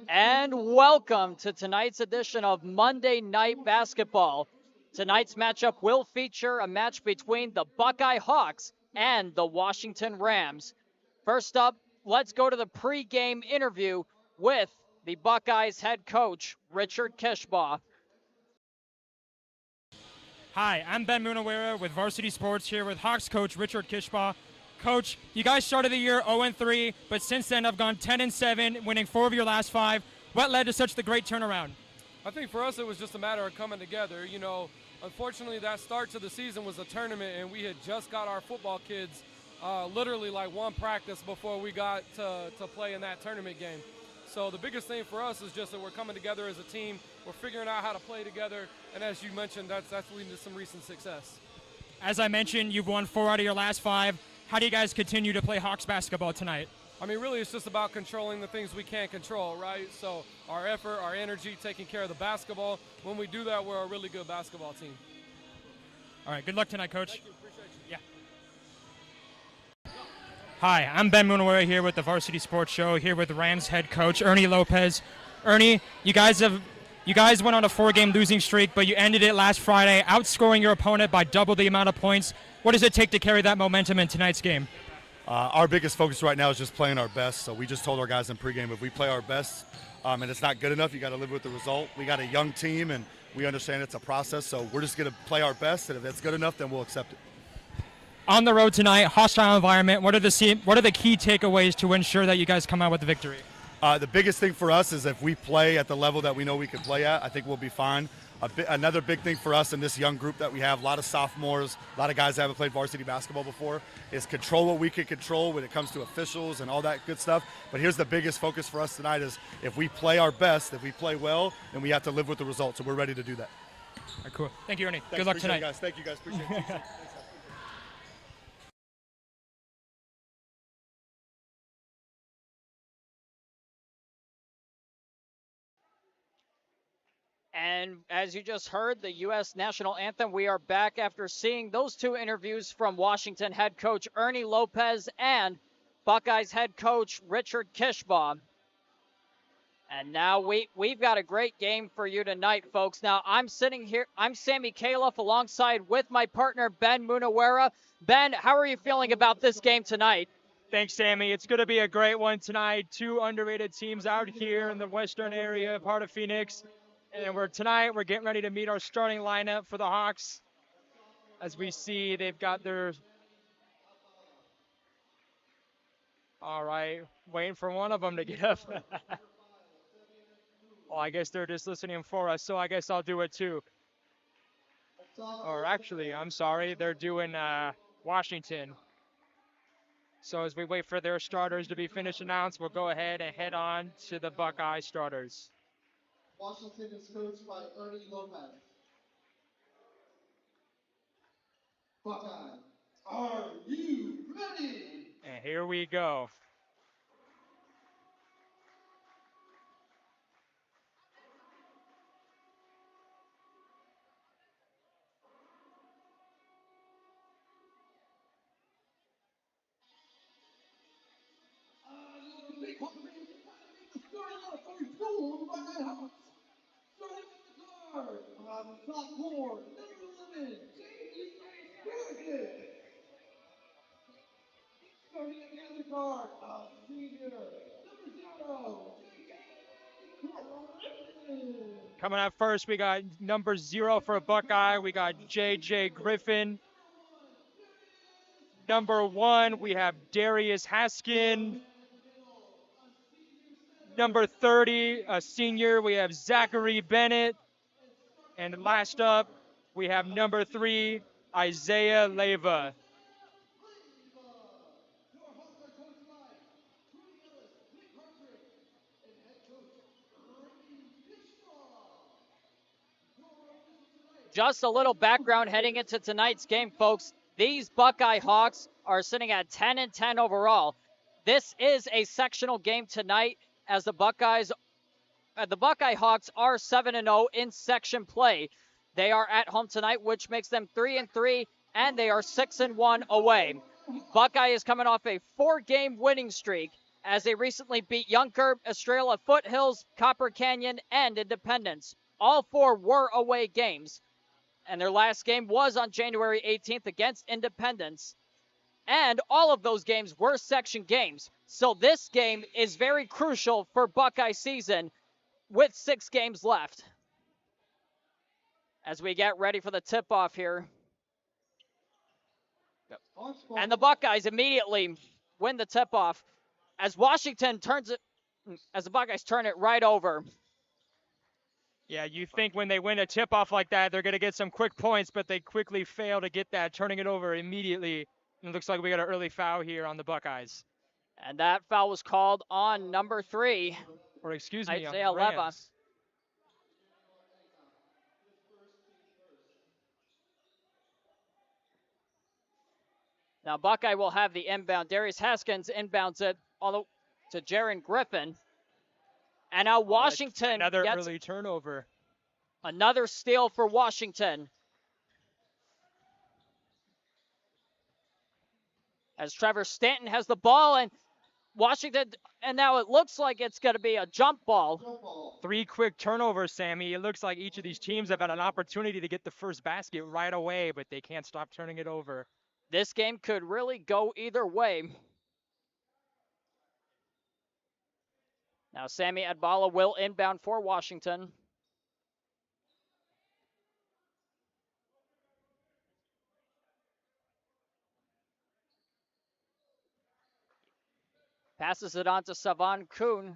And welcome to tonight's edition of Monday Night Basketball. Tonight's matchup will feature a match between the Buckeye Hawks and the Washington Rams. First up, let's go to the pregame interview with the Buckeyes head coach, Richard Kishbaugh. Hi, I'm Ben Munawera with Varsity Sports here with Hawks coach Richard Kishbaugh. Coach, you guys started the year 0-3, but since then have gone 10-7, winning 4 of your last 5. What led to such the great turnaround? I think for us it was just a matter of coming together. You know, unfortunately that start to the season was a tournament, and we had just got our football kids literally like one practice before we got to play in that tournament game. So the biggest thing for us is just that we're coming together as a team. We're figuring out how to play together, and as you mentioned, that's leading to some recent success. As I mentioned, you've won 4 out of your last 5. How do you guys continue to play Hawks basketball tonight? I mean, really, it's just about controlling the things we can't control, right? So our effort, our energy, taking care of the basketball. When we do that, we're a really good basketball team. All right, good luck tonight, Coach. Thank you. Appreciate you. Yeah. Hi, I'm Ben Munawera here with the Varsity Sports Show, here with Rams head coach Ernie Lopez. Ernie, you guys went on a 4-game losing streak, but you ended it last Friday, outscoring your opponent by double the amount of points. What does it take to carry that momentum in tonight's game? Our biggest focus right now is just playing our best. So we just told our guys in pregame, if we play our best and it's not good enough, you got to live with the result. We got a young team, and we understand it's a process. So we're just going to play our best, and if it's good enough, then we'll accept it. On the road tonight, hostile environment. What are the key takeaways to ensure that you guys come out with the victory? The biggest thing for us is if we play at the level that we know we can play at, I think we'll be fine. Another big thing for us in this young group that we have, a lot of sophomores, a lot of guys that haven't played varsity basketball before, is control what we can control when it comes to officials and all that good stuff. But here's the biggest focus for us tonight is if we play our best, if we play well, then we have to live with the results, and we're ready to do that. All right, cool. Thank you, Ernie. Thanks, Good luck appreciate tonight. It, guys. Thank you, guys. Appreciate it. And as you just heard, the U.S. national anthem, we are back after seeing those 2 interviews from Washington head coach Ernie Lopez and Buckeyes head coach Richard Kishbaugh. And now we've got a great game for you tonight, folks. Now, I'm sitting here. I'm Sammy Califf alongside with my partner, Ben Munawera. Ben, how are you feeling about this game tonight? Thanks, Sammy. It's going to be a great one tonight. 2 underrated teams out here in the western area, part of Phoenix. And we're getting ready to meet our starting lineup for the Hawks. As we see, they've got their... All right, waiting for one of them to get up. Well, I guess they're just listening for us, so I guess I'll do it too. Or actually, I'm sorry, they're doing Washington. So as we wait for their starters to be finished announced, we'll go ahead and head on to the Buckeye starters. Washington is coached by Ernie Lopez. Buckeye, are you ready? And here we go. On the top floor, number 11, starting at the other guard, senior, number 0. Coming up first, we got number 0 for Buckeye. We got J.J. Griffin. Number 1, we have Darius Haskin. Number 30, a senior, we have Zachary Bennett. And last up, we have number 3, Isaiah Leyva. Just a little background heading into tonight's game, folks. These Buckeye Hawks are sitting at 10-10 overall. This is a sectional game tonight as the Buckeye Hawks are 7-0 in section play. They are at home tonight, which makes them 3-3, and they are 6-1 away. Buckeye is coming off a 4-game winning streak as they recently beat Yunker, Estrella Foothills, Copper Canyon, and Independence. All 4 were away games, and their last game was on January 18th against Independence. And all of those games were section games. So this game is very crucial for Buckeye season with 6 games left. As we get ready for the tip-off here. And the Buckeyes immediately win the tip-off as Washington turns it, as the Buckeyes turn it right over. Yeah, you think when they win a tip-off like that, they're going to get some quick points, but they quickly fail to get that, turning it over immediately. It looks like we got an early foul here on the Buckeyes. And that foul was called on number 3. Or excuse me, Isaiah on the Leva. Rams. Now Buckeye will have the inbound. Darius Haskins inbounds it all to Jaron Griffin. And now Washington another gets early turnover. Another steal for Washington. As Trevor Stanton has the ball, and Washington, and now it looks like it's going to be a jump ball. 3 quick turnovers, Sammy. It looks like each of these teams have had an opportunity to get the first basket right away, but they can't stop turning it over. This game could really go either way. Now Sammy Adbala will inbound for Washington. Passes it on to Savan Kuhn.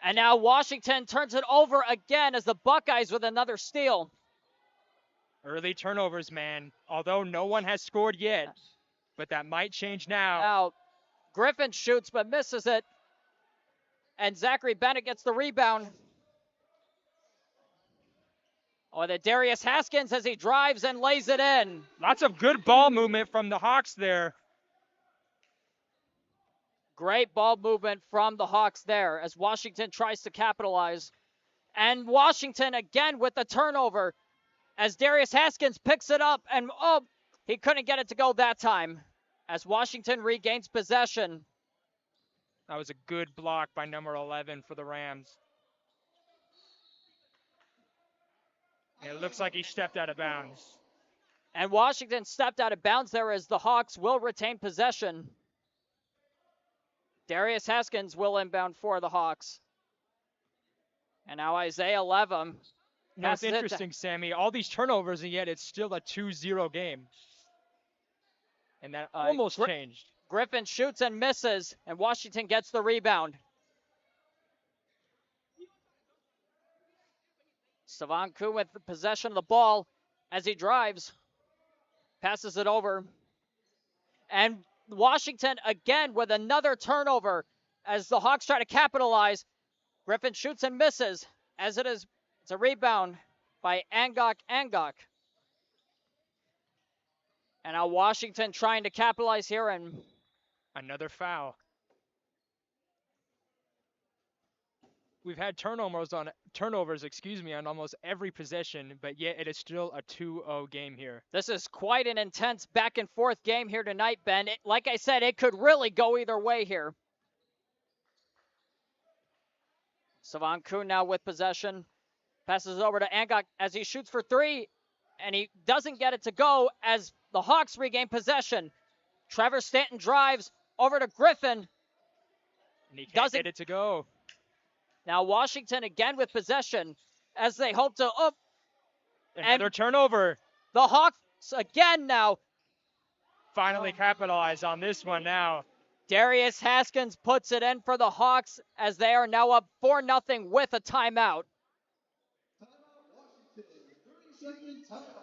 And now Washington turns it over again as the Buckeyes with another steal. Early turnovers, man. Although no one has scored yet, but that might change now. Now Griffin shoots but misses it. And Zachary Bennett gets the rebound. Oh, the Darius Haskins as he drives and lays it in. Lots of good ball movement from the Hawks there. Great ball movement from the Hawks there as Washington tries to capitalize. And Washington again with the turnover as Darius Haskins picks it up and he couldn't get it to go that time as Washington regains possession. That was a good block by number 11 for the Rams. And it looks like he stepped out of bounds. And Washington stepped out of bounds there as the Hawks will retain possession. Darius Haskins will inbound for the Hawks. And now Isaiah Leva. No, it's interesting, Sammy. All these turnovers, and yet it's still a 2-0 game. And that almost changed. Griffin shoots and misses, and Washington gets the rebound. Savan Kuhn with the possession of the ball as he drives. Passes it over. And Washington again with another turnover as the Hawks try to capitalize. Griffin shoots and misses as it's a rebound by Angok. And now Washington trying to capitalize here and another foul. We've had turnovers on almost every possession, but yet it is still a 2-0 game here. This is quite an intense back and forth game here tonight, Ben. Like I said, it could really go either way here. Savan Kuhn now with possession. Passes it over to Angok as he shoots for 3, and he doesn't get it to go as the Hawks regain possession. Trevor Stanton drives over to Griffin. And he can't get it to go. Now Washington again with possession as they hope to another turnover. The Hawks again now finally capitalize on this one now. Darius Haskins puts it in for the Hawks as they are now up 4-0 with a timeout. Timeout, Washington. 30-second timeout.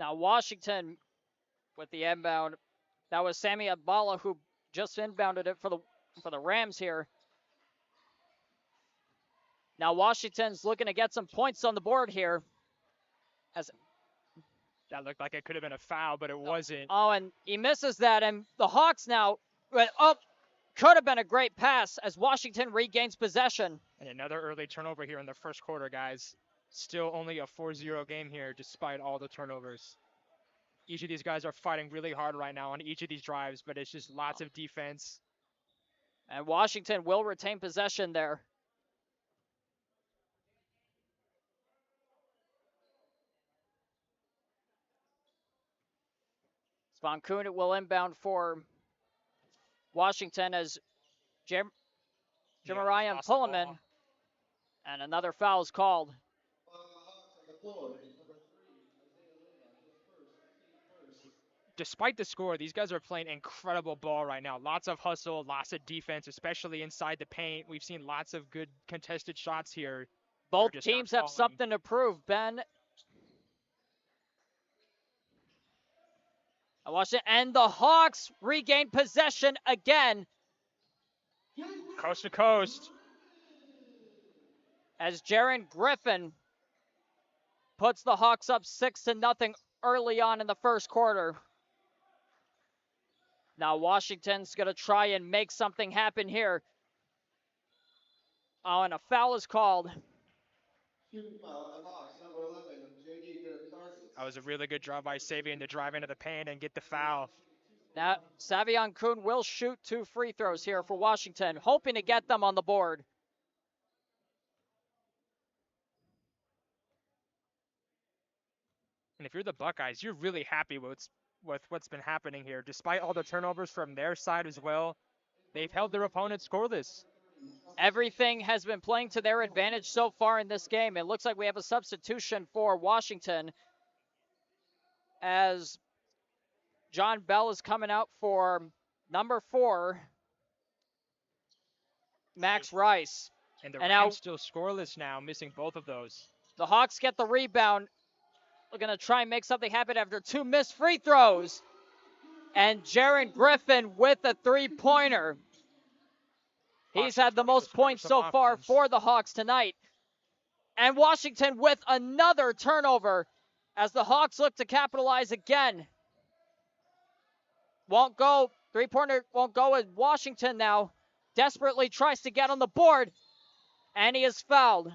Now Washington with the inbound. That was Sammy Abala who just inbounded it for the Rams here. Now Washington's looking to get some points on the board here. That looked like it could have been a foul, but it wasn't. Oh, and he misses that, and the Hawks now, could have been a great pass as Washington regains possession. And another early turnover here in the first quarter, guys. Still only a 4-0 game here, despite all the turnovers. Each of these guys are fighting really hard right now on each of these drives, but it's just lots of defense. And Washington will retain possession there. Von Kuhn will inbound for Washington as Jeremiah Pullman. And another foul is called. Despite the score, these guys are playing incredible ball right now. Lots of hustle, lots of defense, especially inside the paint. We've seen lots of good contested shots here. Both teams have something to prove, Ben. And the Hawks regain possession again. Coast to coast. As Jaron Griffin puts the Hawks up 6-0 early on in the first quarter. Now Washington's going to try and make something happen here. Oh, and a foul is called. That was a really good job by Savion to drive into the paint and get the foul. Now, Savion Kuhn will shoot 2 free throws here for Washington, hoping to get them on the board. And if you're the Buckeyes, you're really happy with what's been happening here. Despite all the turnovers from their side as well, they've held their opponent scoreless. Everything has been playing to their advantage so far in this game. It looks like we have a substitution for Washington as John Bell is coming out for number 4, Max Rice. And the Rams still scoreless now, missing both of those. The Hawks get the rebound. We're going to try and make something happen after 2 missed free throws. And Jaron Griffin with a 3-pointer. He's had the most points so far for the Hawks tonight. And Washington with another turnover as the Hawks look to capitalize again. Won't go. 3-pointer won't go as Washington now desperately tries to get on the board. And he is fouled.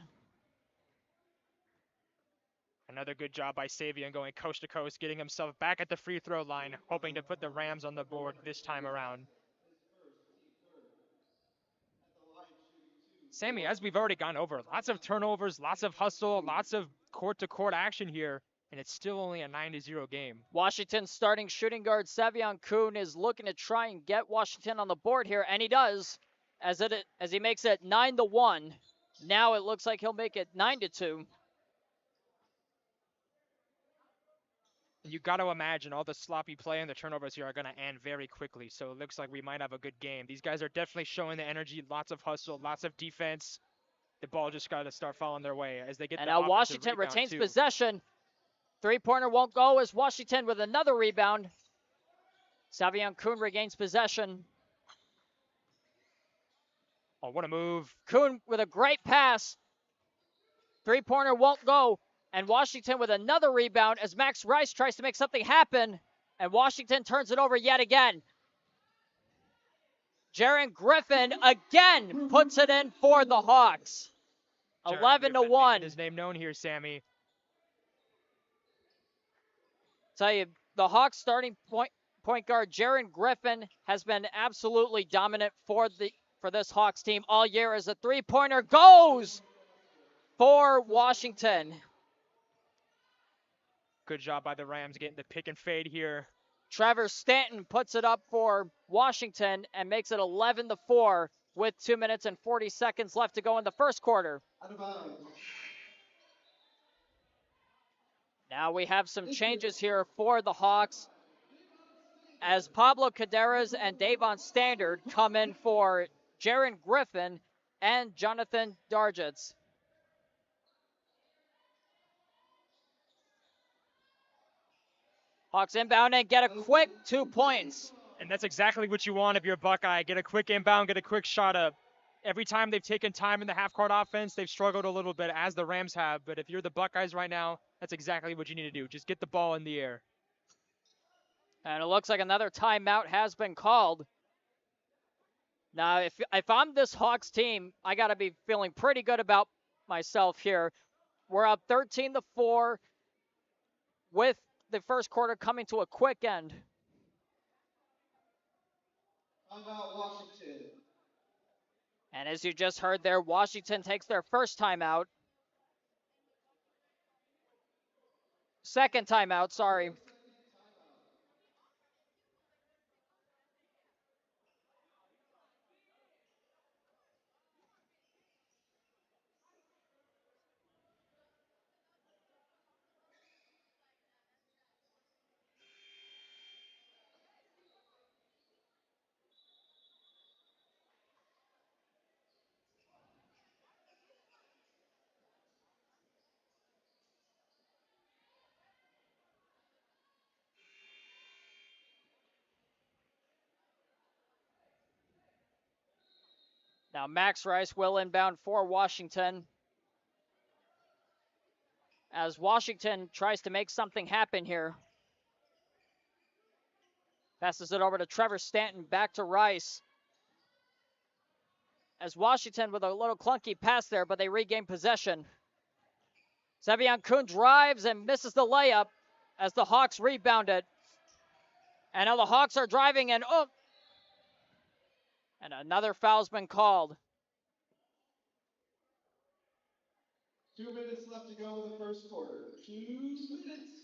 Another good job by Savion going coast to coast, getting himself back at the free throw line, hoping to put the Rams on the board this time around. Sammy, as we've already gone over, lots of turnovers, lots of hustle, lots of court-to-court action here, and it's still only a 9-0 game. Washington's starting shooting guard Savion Kuhn is looking to try and get Washington on the board here, and he does, as he makes it 9-1. Now it looks like he'll make it 9-2. You got to imagine all the sloppy play and the turnovers here are going to end very quickly. So it looks like we might have a good game. These guys are definitely showing the energy, lots of hustle, lots of defense. The ball just got to start falling their way as they get. And now Washington retains possession. 3-pointer won't go as Washington with another rebound. Savion Kuhn regains possession. Oh, what a move. Kuhn with a great pass. 3-pointer won't go. And Washington with another rebound as Max Rice tries to make something happen. And Washington turns it over yet again. Jaron Griffin again puts it in for the Hawks. 11-1. His name known here, Sammy. Tell you, the Hawks starting point guard Jaron Griffin has been absolutely dominant for this Hawks team all year as a 3-pointer goes for Washington. Good job by the Rams getting the pick and fade here. Trevor Stanton puts it up for Washington and makes it 11-4 with 2 minutes and 40 seconds left to go in the first quarter. Now we have some changes here for the Hawks as Pablo Caderas and Davon Standard come in for Jaron Griffin and Jonathan Dargitz. Hawks inbound and get a quick 2 points. And that's exactly what you want if you're a Buckeye. Get a quick inbound, get a quick shot up. Every time they've taken time in the half-court offense, they've struggled a little bit, as the Rams have. But if you're the Buckeyes right now, that's exactly what you need to do. Just get the ball in the air. And it looks like another timeout has been called. Now, if I'm this Hawks team, I got to be feeling pretty good about myself here. We're up 13-4 with the first quarter coming to a quick end. Timeout, Washington. And as you just heard there, Washington takes their first timeout. Second timeout, sorry. Now Max Rice will inbound for Washington, as Washington tries to make something happen here. Passes it over to Trevor Stanton, back to Rice. As Washington with a little clunky pass there, but they regain possession. Sevion Kuhn drives and misses the layup as the Hawks rebound it. And now the Hawks are driving and and another foul's been called. 2 minutes left to go in the first quarter. 2 minutes.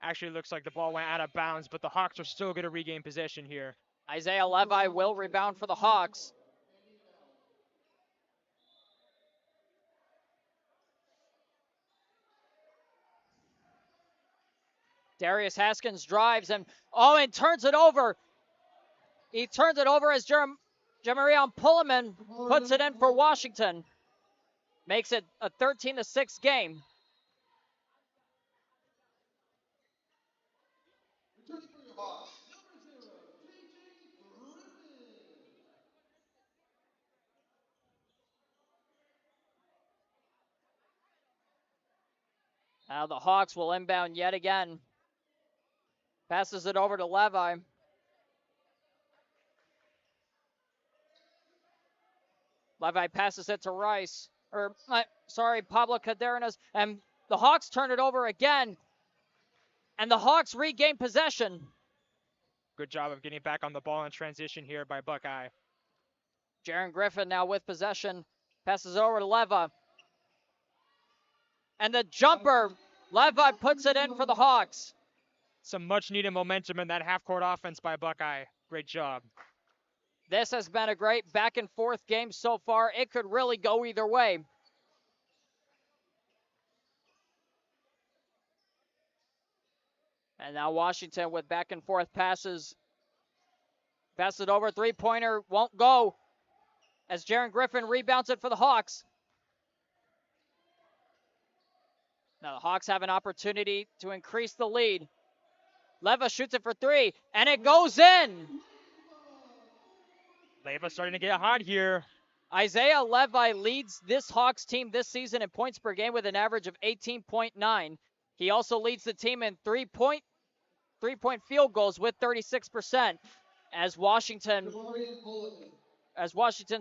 Actually, looks like the ball went out of bounds, but the Hawks are still going to regain possession here. Isaiah Levi will rebound for the Hawks. Darius Haskins drives and turns it over. He turns it over as Jamarion Pullman puts it in for Washington. Makes it a 13-6 game. Returning for your Hawks, number 0, Griffin. Now the Hawks will inbound yet again. Passes it over to Levi. Levi passes it to Rice. Pablo Cadenas. And the Hawks turn it over again. And the Hawks regain possession. Good job of getting back on the ball in transition here by Buckeye. Jaron Griffin now with possession. Passes over to Levi. And the jumper, Levi puts it in for the Hawks. Some much-needed momentum in that half-court offense by Buckeye. Great job. This has been a great back-and-forth game so far. It could really go either way. And now Washington with back-and-forth passes. Pass it over, three-pointer, won't go. As Jaron Griffin rebounds it for the Hawks. Now the Hawks have an opportunity to increase the lead. Leva shoots it for three, and it goes in. Leva starting to get hot here. Isaiah Levi leads this Hawks team this season in points per game with an average of 18.9. He also leads the team in three-point field goals with 36%. As Washington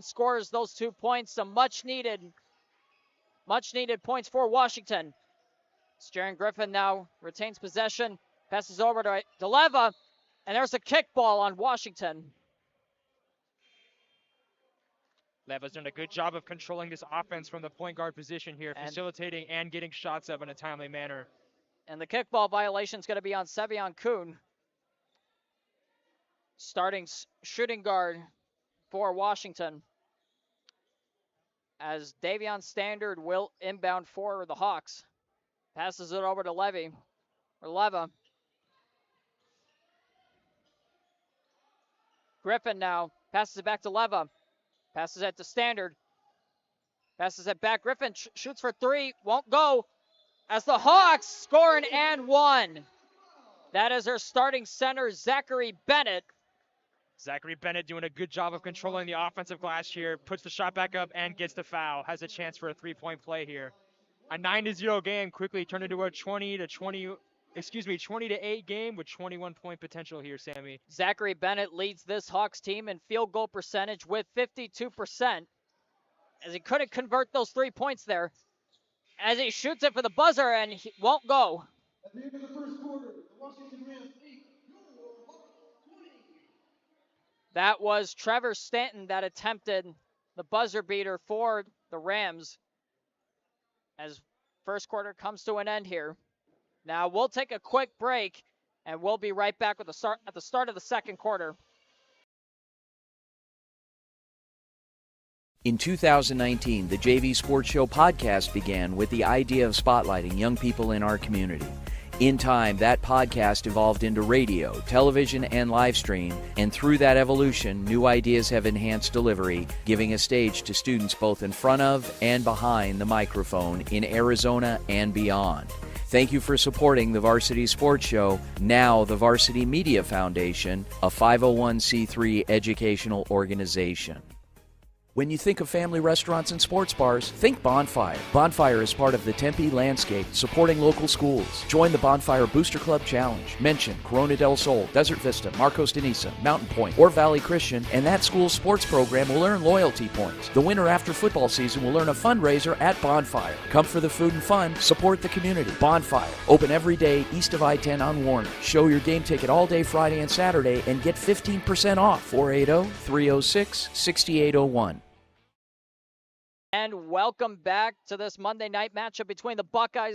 scores those 2 points, some much needed points for Washington. Jaron Griffin now retains possession, passes over to Leva, and there's a kickball on Washington. Leva's done a good job of controlling this offense from the point guard position here, facilitating and getting shots up in a timely manner. And the kickball violation is going to be on Sevion Kuhn, starting shooting guard for Washington, as Davion Standard will inbound for the Hawks. Passes it over to Leva. Griffin now passes it back to Leva. Passes it to Standard. Passes it back. Griffin shoots for three. Won't go. As the Hawks score an and one. That is our starting center, Zachary Bennett. Zachary Bennett doing a good job of controlling the offensive glass here, puts the shot back up and gets the foul, has a chance for a 3-point play here. A 9-0 game quickly turned into a 20-8 game with 21-point potential here, Sammy. Zachary Bennett leads this Hawks team in field goal percentage with 52%, as he couldn't convert those 3 points there. As he shoots it for the buzzer and he won't go. At the end of the first quarter, the Washington Rams 8, your Hawks 20. That was Trevor Stanton that attempted the buzzer beater for the Rams. As first quarter comes to an end here. Now we'll take a quick break and we'll be right back with the start at the start of the second quarter. In 2019, the JV Sports Show podcast began with the idea of spotlighting young people in our community. In time, that podcast evolved into radio, television, and live stream, and through that evolution, new ideas have enhanced delivery, giving a stage to students both in front of and behind the microphone in Arizona and beyond. Thank you for supporting the Varsity Sports Show, now the Varsity Media Foundation, a 501c3 educational organization. When you think of family restaurants and sports bars, think Bonfire. Bonfire is part of the Tempe landscape, supporting local schools. Join the Bonfire Booster Club Challenge. Mention Corona del Sol, Desert Vista, Marcos de Niza, Mountain Point, or Valley Christian, and that school's sports program will earn loyalty points. The winner after football season will earn a fundraiser at Bonfire. Come for the food and fun, support the community. Bonfire, open every day east of I-10 on Warner. Show your game ticket all day Friday and Saturday and get 15% off. 480-306-6801. And welcome back to this Monday night matchup between the Buckeye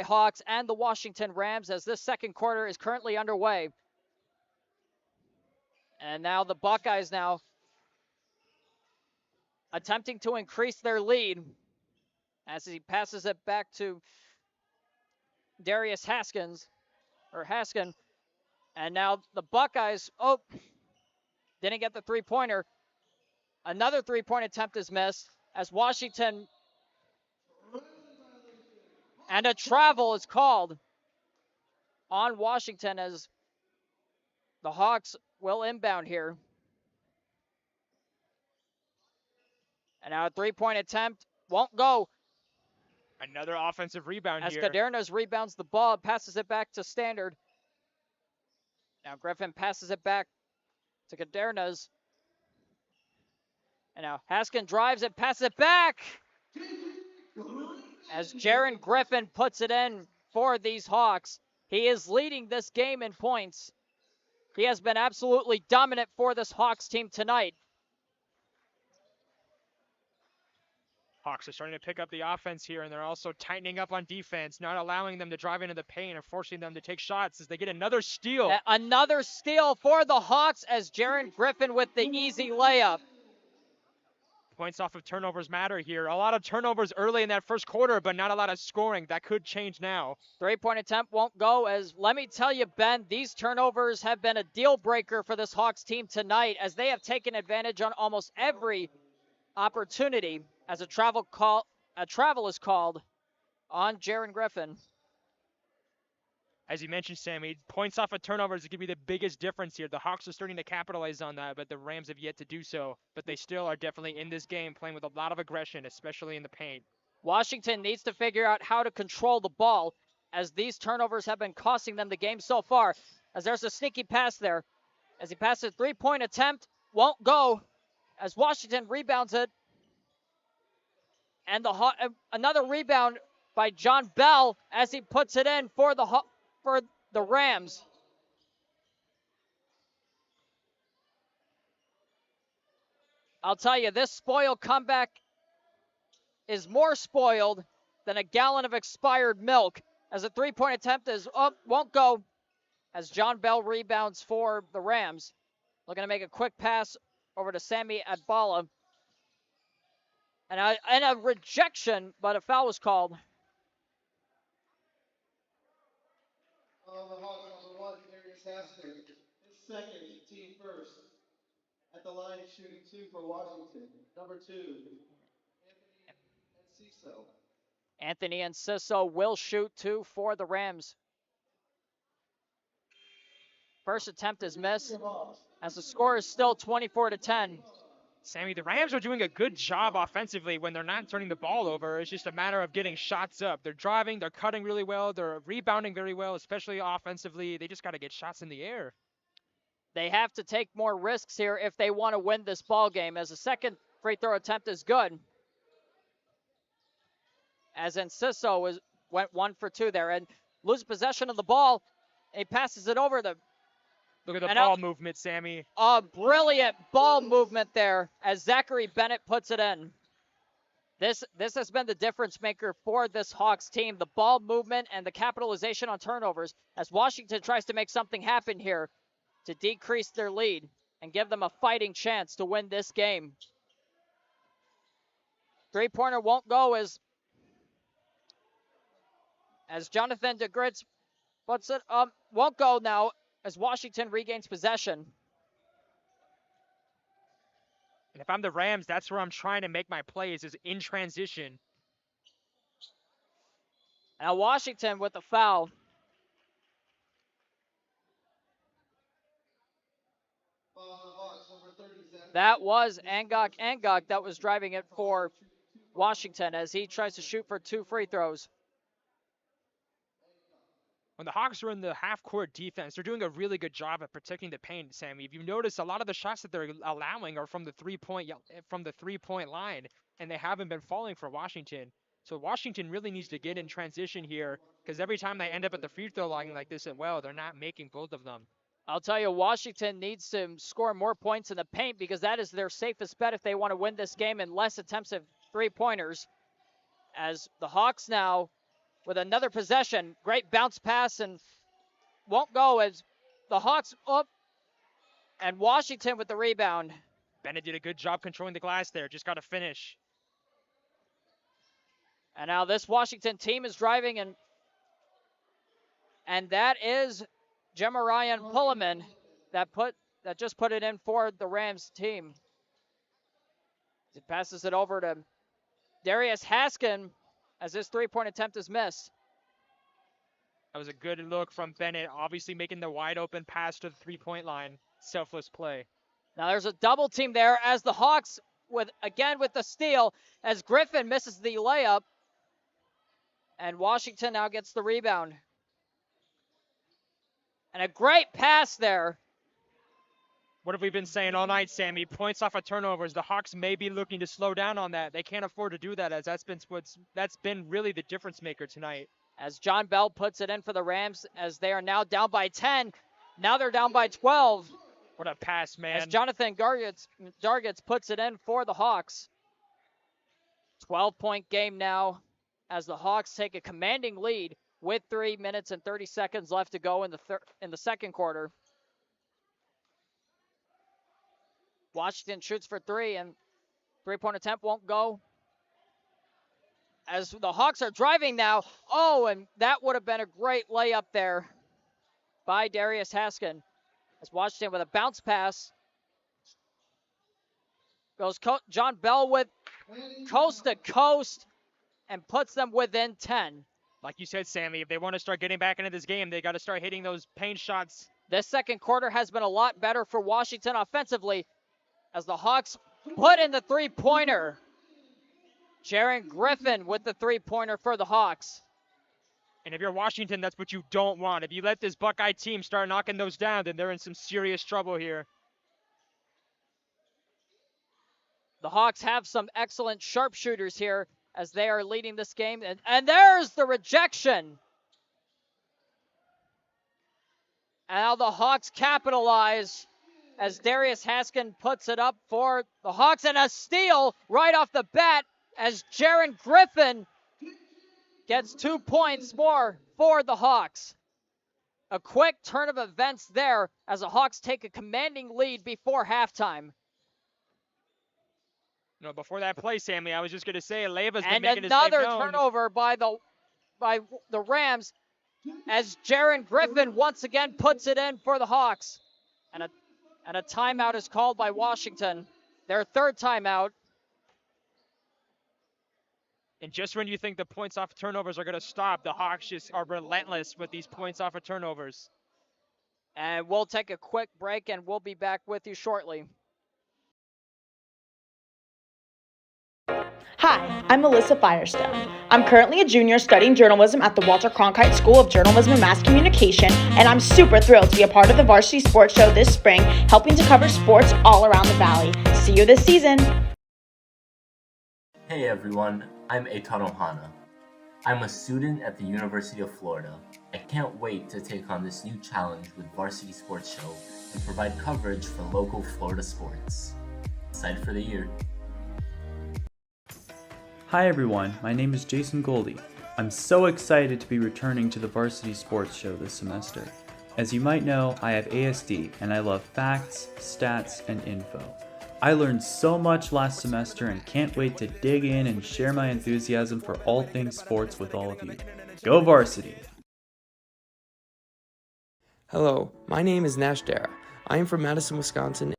Hawks, and the Washington Rams, as this second quarter is currently underway. And now the Buckeyes now attempting to increase their lead as he passes it back to Darius Haskin. And now the Buckeyes, didn't get the three-pointer. Another three-point attempt is missed as Washington, and a travel is called on Washington as the Hawks will inbound here. And now a three-point attempt won't go. Another offensive rebound as here. Cadernos rebounds the ball, passes it back to Standard. Now Griffin passes it back to Cadernos. And now Haskin drives it, passes it back. As Jaron Griffin puts it in for these Hawks. He is leading this game in points. He has been absolutely dominant for this Hawks team tonight. Hawks are starting to pick up the offense here, and they're also tightening up on defense, not allowing them to drive into the paint and forcing them to take shots as they get another steal. Another steal for the Hawks as Jaron Griffin with the easy layup. Points off of turnovers matter here. A lot of turnovers early in that first quarter, but not a lot of scoring. That could change now. Three-point attempt won't go, as let me tell you, Ben, these turnovers have been a deal breaker for this Hawks team tonight, as they have taken advantage on almost every opportunity as a travel is called on Jaron Griffin. As you mentioned, Sammy, points off of turnovers could be the biggest difference here. The Hawks are starting to capitalize on that, but the Rams have yet to do so. But they still are definitely in this game playing with a lot of aggression, especially in the paint. Washington needs to figure out how to control the ball, as these turnovers have been costing them the game so far. As there's a sneaky pass there. As he passes a three-point attempt, won't go, as Washington rebounds it. And another rebound by John Bell as he puts it in for the Rams. I'll tell you, this spoil comeback is more spoiled than a gallon of expired milk, as a three-point attempt won't go, as John Bell rebounds for the Rams. Looking to make a quick pass over to Sammy Adbala. And a rejection, but a foul was called. The Hawks number 1, Darius Haskin. His second, team first. At the line, shooting 2 for Washington. Number 2, Anthony Enciso. Anthony Enciso will shoot 2 for the Rams. First attempt is missed, as the score is still 24-10. Sammy, the Rams are doing a good job offensively when they're not turning the ball over. It's just a matter of getting shots up. They're driving, they're cutting really well, they're rebounding very well, especially offensively. They just got to get shots in the air. They have to take more risks here if they want to win this ball game, as the second free throw attempt is good. As Enciso went 1 for 2 there and loses possession of the ball. He passes it over the. Look at the ball movement, Sammy. A brilliant ball movement there as Zachary Bennett puts it in. This has been the difference maker for this Hawks team, the ball movement and the capitalization on turnovers, as Washington tries to make something happen here to decrease their lead and give them a fighting chance to win this game. Three-pointer won't go as Jonathan DeGritz puts it up. Won't go now as Washington regains possession. And if I'm the Rams, that's where I'm trying to make my plays, is in transition. Now Washington with the foul. That was Angok that was driving it for Washington as he tries to shoot for 2 free throws. When the Hawks are in the half-court defense, they're doing a really good job at protecting the paint, Sammy. If you notice, a lot of the shots that they're allowing are from the three-point line, and they haven't been falling for Washington. So Washington really needs to get in transition here, because every time they end up at the free throw line like this, they're not making both of them. I'll tell you, Washington needs to score more points in the paint because that is their safest bet if they want to win this game, and less attempts at three-pointers. As the Hawks now with another possession, great bounce pass and won't go as the Hawks up, and Washington with the rebound. Bennett did a good job controlling the glass there, just got to finish. And now this Washington team is driving, and that is Jemarian Pulliman that just put it in for the Rams team. He passes it over to Darius Haskin as his three-point attempt is missed. That was a good look from Bennett, obviously making the wide open pass to the three-point line. Selfless play. Now there's a double team there as the Hawks with the steal as Griffin misses the layup, and Washington now gets the rebound. And a great pass there. What have we been saying all night, Sammy? Points off of turnovers. The Hawks may be looking to slow down on that. They can't afford to do that, as that's been really the difference maker tonight. As John Bell puts it in for the Rams, as they are now down by 10. Now they're down by 12. What a pass, man. As Jonathan Dargitz puts it in for the Hawks. 12-point game now as the Hawks take a commanding lead with 3 minutes and 30 seconds left to go in the second quarter. Washington shoots for 3, and three-point attempt won't go. As the Hawks are driving now. Oh, and that would have been a great layup there by Darius Haskin. As Washington with a bounce pass. Goes John Bell with coast to coast and puts them within 10. Like you said, Sammy, if they want to start getting back into this game, they got to start hitting those paint shots. This second quarter has been a lot better for Washington offensively as the Hawks put in the three-pointer. Jaron Griffin with the three-pointer for the Hawks. And if you're Washington, that's what you don't want. If you let this Buckeye team start knocking those down, then they're in some serious trouble here. The Hawks have some excellent sharpshooters here as they are leading this game. And there's the rejection. And now the Hawks capitalize as Darius Haskin puts it up for the Hawks. And a steal right off the bat as Jaron Griffin gets 2 points more for the Hawks. A quick turn of events there as the Hawks take a commanding lead before halftime. No, before that play, Sammy, I was just going to say, Leiva's been making his name known. And another turnover by the Rams as Jaron Griffin once again puts it in for the Hawks. And a timeout is called by Washington. Their third timeout. And just when you think the points off turnovers are going to stop, the Hawks just are relentless with these points off of turnovers. And we'll take a quick break, and we'll be back with you shortly. Hi, I'm Melissa Firestone. I'm currently a junior studying journalism at the Walter Cronkite School of Journalism and Mass Communication, and I'm super thrilled to be a part of the Varsity Sports Show this spring, helping to cover sports all around the Valley. See you this season! Hey everyone, I'm Eitan Ohana. I'm a student at the University of Florida. I can't wait to take on this new challenge with Varsity Sports Show and provide coverage for local Florida sports. Excited for the year. Hi everyone, my name is Jason Goldie. I'm so excited to be returning to the Varsity Sports Show this semester. As you might know, I have ASD and I love facts, stats, and info. I learned so much last semester and can't wait to dig in and share my enthusiasm for all things sports with all of you. Go Varsity! Hello, my name is Nash Dara. I am from Madison, Wisconsin.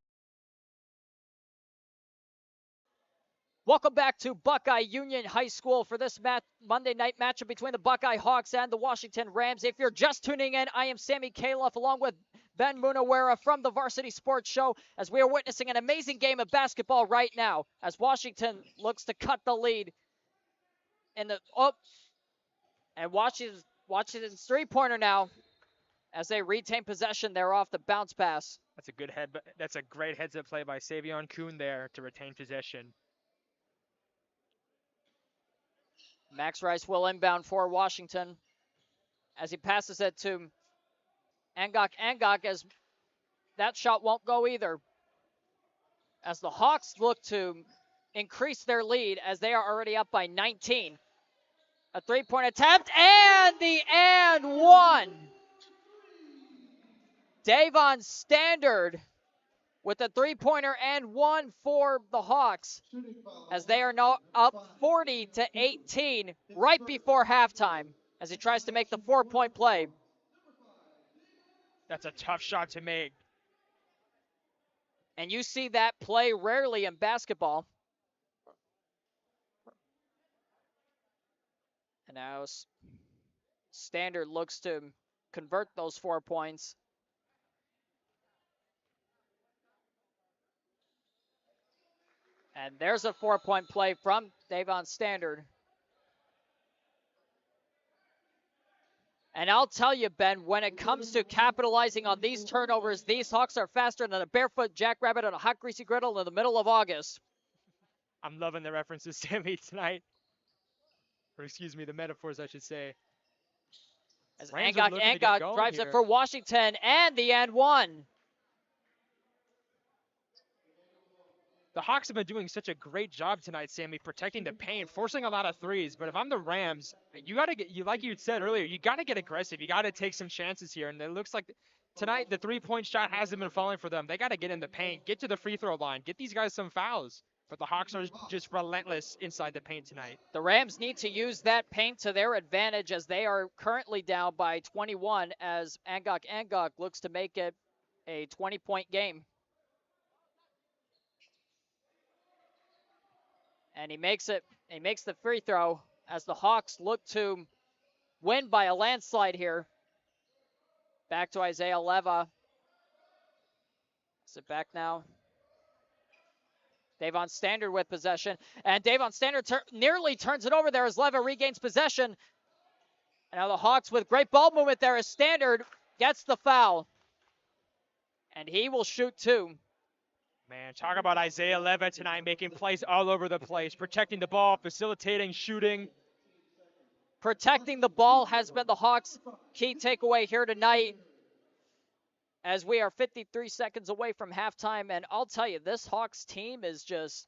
Welcome back to Buckeye Union High School for this Monday night matchup between the Buckeye Hawks and the Washington Rams. If you're just tuning in, I am Sammy Califf along with Ben Munawara from the Varsity Sports Show as we are witnessing an amazing game of basketball right now as Washington looks to cut the lead in the and Washington's three-pointer now as they retain possession. They're off the bounce pass. That's a great heads-up play by Savion Kuhn there to retain possession. Max Rice will inbound for Washington as he passes it to Angok as that shot won't go either. As the Hawks look to increase their lead as they are already up by 19. A three-point attempt and the and one. Davon Standard with a three-pointer and one for the Hawks as they are now up 40-18 right before halftime as he tries to make the 4-point play. That's a tough shot to make. And you see that play rarely in basketball. And now Standard looks to convert those 4 points. And there's a 4-point play from Davon Standard. And I'll tell you, Ben, when it comes to capitalizing on these turnovers, these Hawks are faster than a barefoot jackrabbit on a hot, greasy griddle in the middle of August. I'm loving the references to me tonight. Or excuse me, the metaphors, I should say. As Angok drives it for Washington, and the and one. The Hawks have been doing such a great job tonight, Sammy, protecting the paint, forcing a lot of threes. But if I'm the Rams, you got to get, like you said earlier, you got to get aggressive. You got to take some chances here. And it looks like tonight the three-point shot hasn't been falling for them. They got to get in the paint, get to the free throw line, get these guys some fouls. But the Hawks are just relentless inside the paint tonight. The Rams need to use that paint to their advantage as they are currently down by 21 as Angok looks to make it a 20-point game. And he makes it. He makes the free throw as the Hawks look to win by a landslide here. Back to Isaiah Leva. Is it back now? Davon Standard with possession. And Davon Standard nearly turns it over there as Leva regains possession. And now the Hawks with great ball movement there as Standard gets the foul. And he will shoot two. Man, talk about Isaiah Leva tonight, making plays all over the place, protecting the ball, facilitating, shooting. Protecting the ball has been the Hawks' key takeaway here tonight as we are 53 seconds away from halftime. And I'll tell you, this Hawks team is just,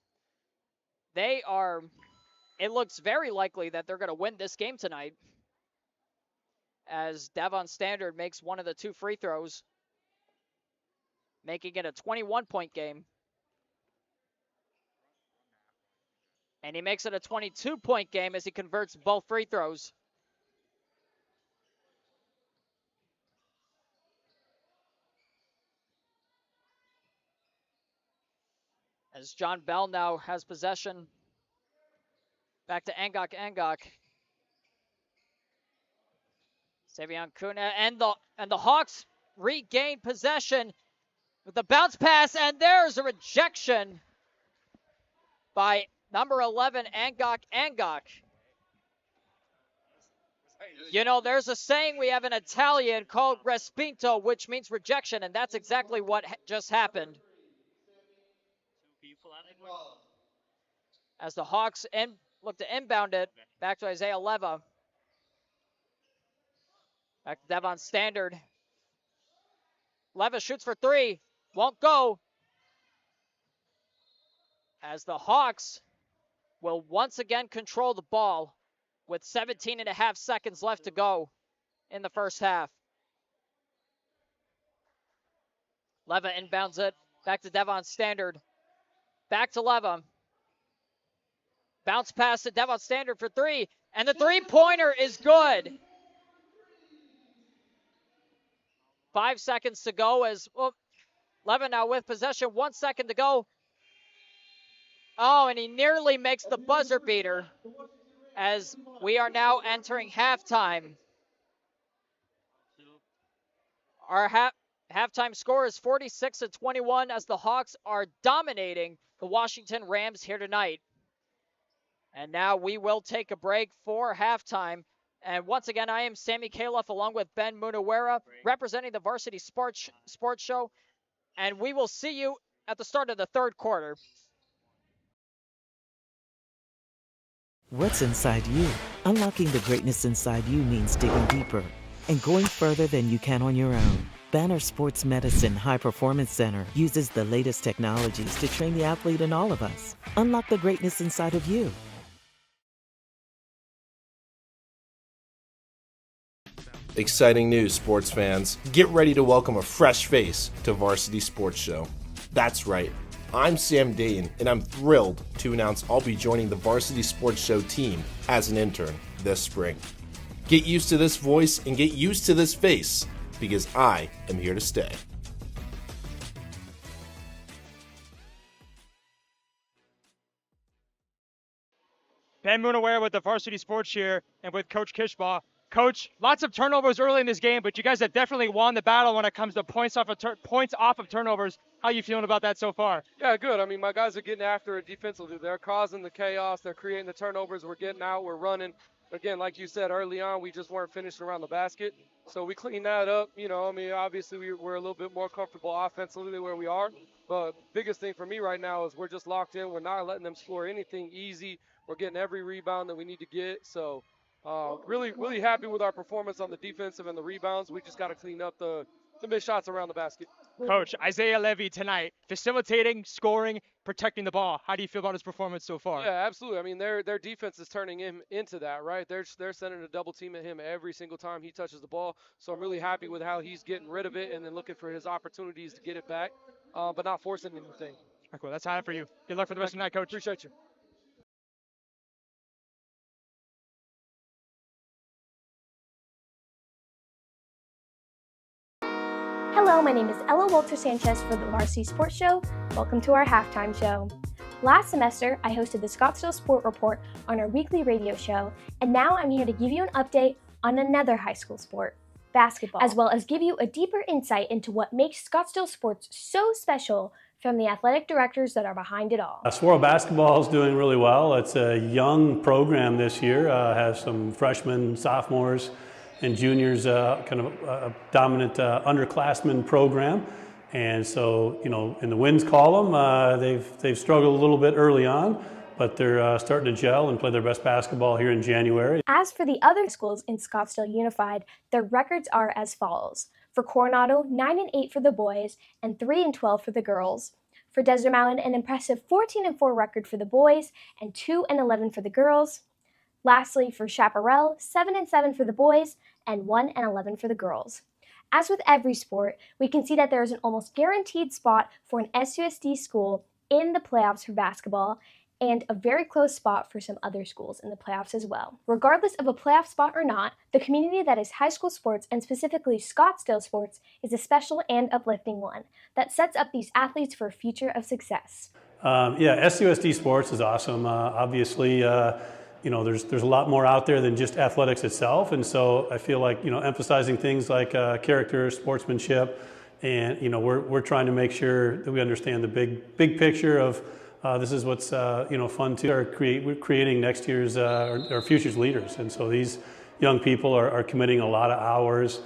it looks very likely that they're going to win this game tonight as Davon Standard makes one of the two free throws, making it a 21-point game. And he makes it a 22-point game as he converts both free throws. As John Bell now has possession. Back to Angok. Savion Kuna and the Hawks regain possession with the bounce pass, and there's a rejection by number 11, Angok. You know, there's a saying we have in Italian called respinto, which means rejection, and that's exactly what just happened. As the Hawks look to inbound it back to Isaiah Leva. Back to Devon Standard. Leva shoots for three. Won't go. As the Hawks will once again control the ball with 17 and a half seconds left to go in the first half. Leva inbounds it. Back to Devon Standard. Back to Leva. Bounce pass to Devon Standard for three. And the three-pointer is good. 5 seconds to go as Leva now with possession. 1 second to go. Oh, and he nearly makes the buzzer beater as we are now entering halftime. Our halftime score is 46-21 as the Hawks are dominating the Washington Rams here tonight. And now we will take a break for halftime. And once again, I am Sammy Califf along with Ben Munawara representing the Varsity Sports Show. And we will see you at the start of the third quarter. What's inside you? Unlocking the greatness inside you means digging deeper and going further than you can on your own. Banner Sports Medicine High Performance Center uses the latest technologies to train the athlete in all of us. Unlock the greatness inside of you. Exciting news, sports fans. Get ready to welcome a fresh face to Varsity Sports Show. That's right. I'm Sam Dayton, and I'm thrilled to announce I'll be joining the Varsity Sports Show team as an intern this spring. Get used to this voice and get used to this face, because I am here to stay. Ben Munawara with the Varsity Sports here and with Coach Kishbaugh. Coach, lots of turnovers early in this game, but you guys have definitely won the battle when it comes to points off of turnovers. How are you feeling about that so far? Yeah, good. I mean, my guys are getting after it defensively. They're causing the chaos. They're creating the turnovers. We're getting out. We're running. Again, like you said early on, we just weren't finishing around the basket. So we cleaned that up. You know, I mean, obviously we're a little bit more comfortable offensively where we are. But biggest thing for me right now is we're just locked in. We're not letting them score anything easy. We're getting every rebound that we need to get. So really happy with our performance on the defensive and the rebounds. We just got to clean up the missed shots around the basket. Coach, Isaiah Levy tonight, facilitating, scoring, protecting the ball. How do you feel about his performance so far? Yeah, absolutely. I mean, their defense is turning him into that, right? They're sending a double team at him every single time he touches the ball. So I'm really happy with how he's getting rid of it and then looking for his opportunities to get it back, but not forcing anything. Cool. That's high for you. Good luck for the rest of the night, Coach. Appreciate you. Hello, my name is Ella Walter-Sanchez for the Varsity Sports Show. Welcome to our halftime show. Last semester, I hosted the Scottsdale Sport Report on our weekly radio show, and now I'm here to give you an update on another high school sport, basketball, as well as give you a deeper insight into what makes Scottsdale sports so special from the athletic directors that are behind it all. Swirl basketball is doing really well. It's a young program this year, has some freshmen, sophomores, and juniors, kind of a dominant underclassmen program. And so, you know, in the wins column, they've struggled a little bit early on, but they're starting to gel and play their best basketball here in January. As for the other schools in Scottsdale Unified, their records are as follows. For Coronado, 9-8 for the boys and 3-12 for the girls. For Desert Mountain, an impressive 14-4 record for the boys and 2-11 for the girls. Lastly, for Chaparral, 7-7 for the boys and 1-11 for the girls. As with every sport, we can see that there is an almost guaranteed spot for an SUSD school in the playoffs for basketball and a very close spot for some other schools in the playoffs as well. Regardless of a playoff spot or not, the community that is high school sports and specifically Scottsdale sports is a special and uplifting one that sets up these athletes for a future of success. Yeah, SUSD sports is awesome. Obviously, there's a lot more out there than just athletics itself. And so I feel like, emphasizing things like character, sportsmanship, and, we're trying to make sure that we understand the big picture of this is what's, fun to we're creating next year's, our future's leaders. And so these young people are committing a lot of hours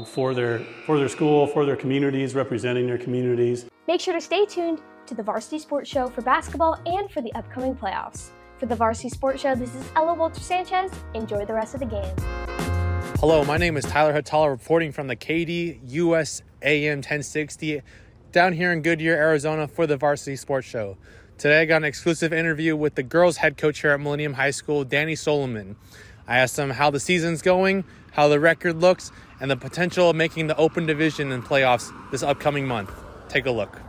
for their school, for their communities, representing their communities. Make sure to stay tuned to the Varsity Sports Show for basketball and for the upcoming playoffs. For the Varsity Sports Show, this is Ella Walter-Sanchez. Enjoy the rest of the game. Hello, my name is Tyler Hatala, reporting from the KD US AM 1060 down here in Goodyear, Arizona for the Varsity Sports Show. Today I got an exclusive interview with the girls head coach here at Millennium High School, Danny Solomon. I asked him how the season's going, how the record looks, and the potential of making the open division and playoffs this upcoming month. Take a look.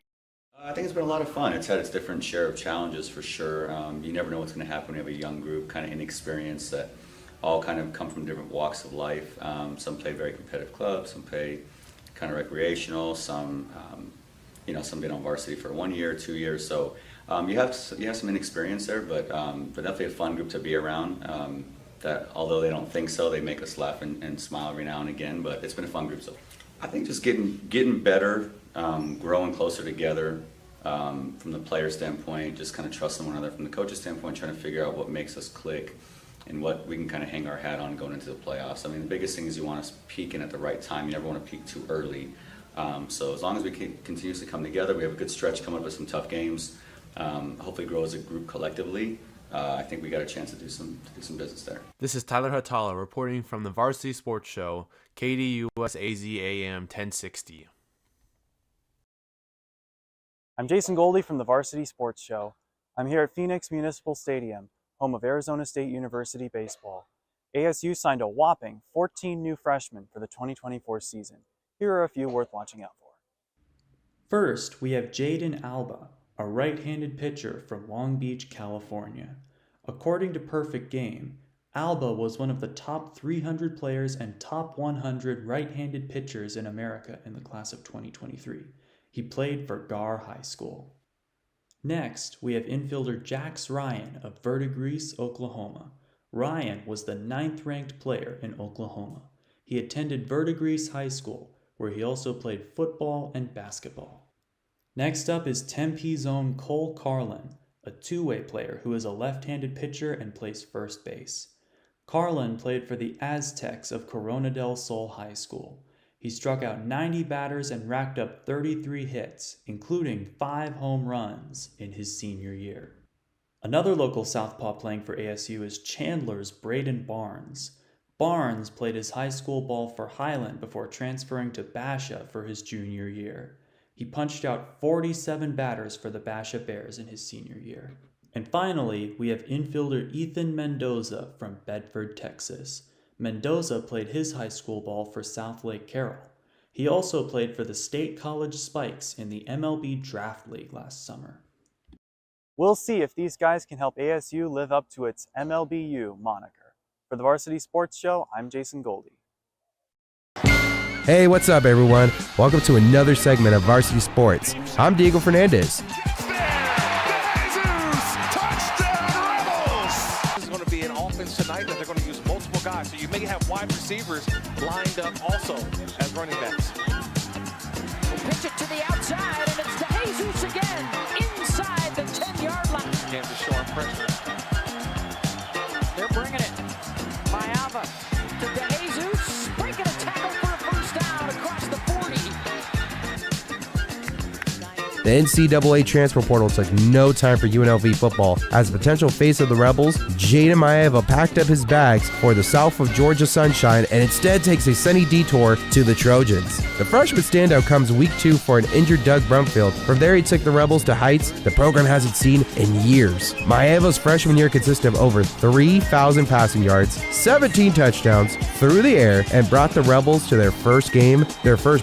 I think it's been a lot of fun. It's had its different share of challenges for sure. You never know what's going to happen when you have a young group, kind of inexperienced, that all kind of come from different walks of life. Some play very competitive clubs, some play kind of recreational, some some been on varsity for 1 year, 2 years. So you have some inexperience there, but definitely a fun group to be around. That although they don't think so, they make us laugh and smile every now and again. But it's been a fun group. So I think just getting better, growing closer together. From the player standpoint, just kind of trusting one another. From the coach's standpoint, trying to figure out what makes us click and what we can kind of hang our hat on going into the playoffs. I mean, the biggest thing is you want us peaking at the right time. You never want to peak too early. So as long as we can continuously come together, we have a good stretch coming up with some tough games. Hopefully grow as a group collectively. I think we got a chance to do some business there. This is Tyler Hatala reporting from the Varsity Sports Show, KD US AM 1060. I'm Jason Goldie from the Varsity Sports Show. I'm here at Phoenix Municipal Stadium, home of Arizona State University baseball. ASU signed a whopping 14 new freshmen for the 2024 season. Here are a few worth watching out for. First, we have Jaden Alba, a right-handed pitcher from Long Beach, California. According to Perfect Game, Alba was one of the top 300 players and top 100 right-handed pitchers in America in the class of 2023. He played for Gar High School. Next, we have infielder Jax Ryan of Verdigris, Oklahoma. Ryan was the 9th-ranked player in Oklahoma. He attended Verdigris High School, where he also played football and basketball. Next up is Tempe's own Cole Carlin, a two-way player who is a left-handed pitcher and plays first base. Carlin played for the Aztecs of Corona del Sol High School. He struck out 90 batters and racked up 33 hits, including 5 home runs in his senior year. Another local southpaw playing for ASU is Chandler's Braden Barnes. Barnes played his high school ball for Highland before transferring to Basha for his junior year. He punched out 47 batters for the Basha Bears in his senior year. And finally, we have infielder Ethan Mendoza from Bedford, Texas. Mendoza played his high school ball for South Lake Carroll. He also played for the State College Spikes in the MLB Draft League last summer. We'll see if these guys can help ASU live up to its MLBU moniker. For the Varsity Sports Show, I'm Jason Goldie. Hey, what's up, everyone? Welcome to another segment of Varsity Sports. I'm Diego Fernandez. Tonight that they're going to use multiple guys, so you may have wide receivers lined up also as running backs. Pitch it to the outside, and it's DeJesus again inside the 10-yard line. Kansas showing pressure. They're bringing it. Mayava to DeJesus, breaking a tackle for a first down across the 40. The NCAA transfer portal took no time for UNLV football. As the potential face of the Rebels, Jaden Maeva packed up his bags for the South of Georgia sunshine and instead takes a sunny detour to the Trojans. The freshman standout comes week 2 for an injured Doug Brumfield. From there, he took the Rebels to heights the program hasn't seen in years. Maeva's freshman year consisted of over 3,000 passing yards, 17 touchdowns through the air, and brought the Rebels to their first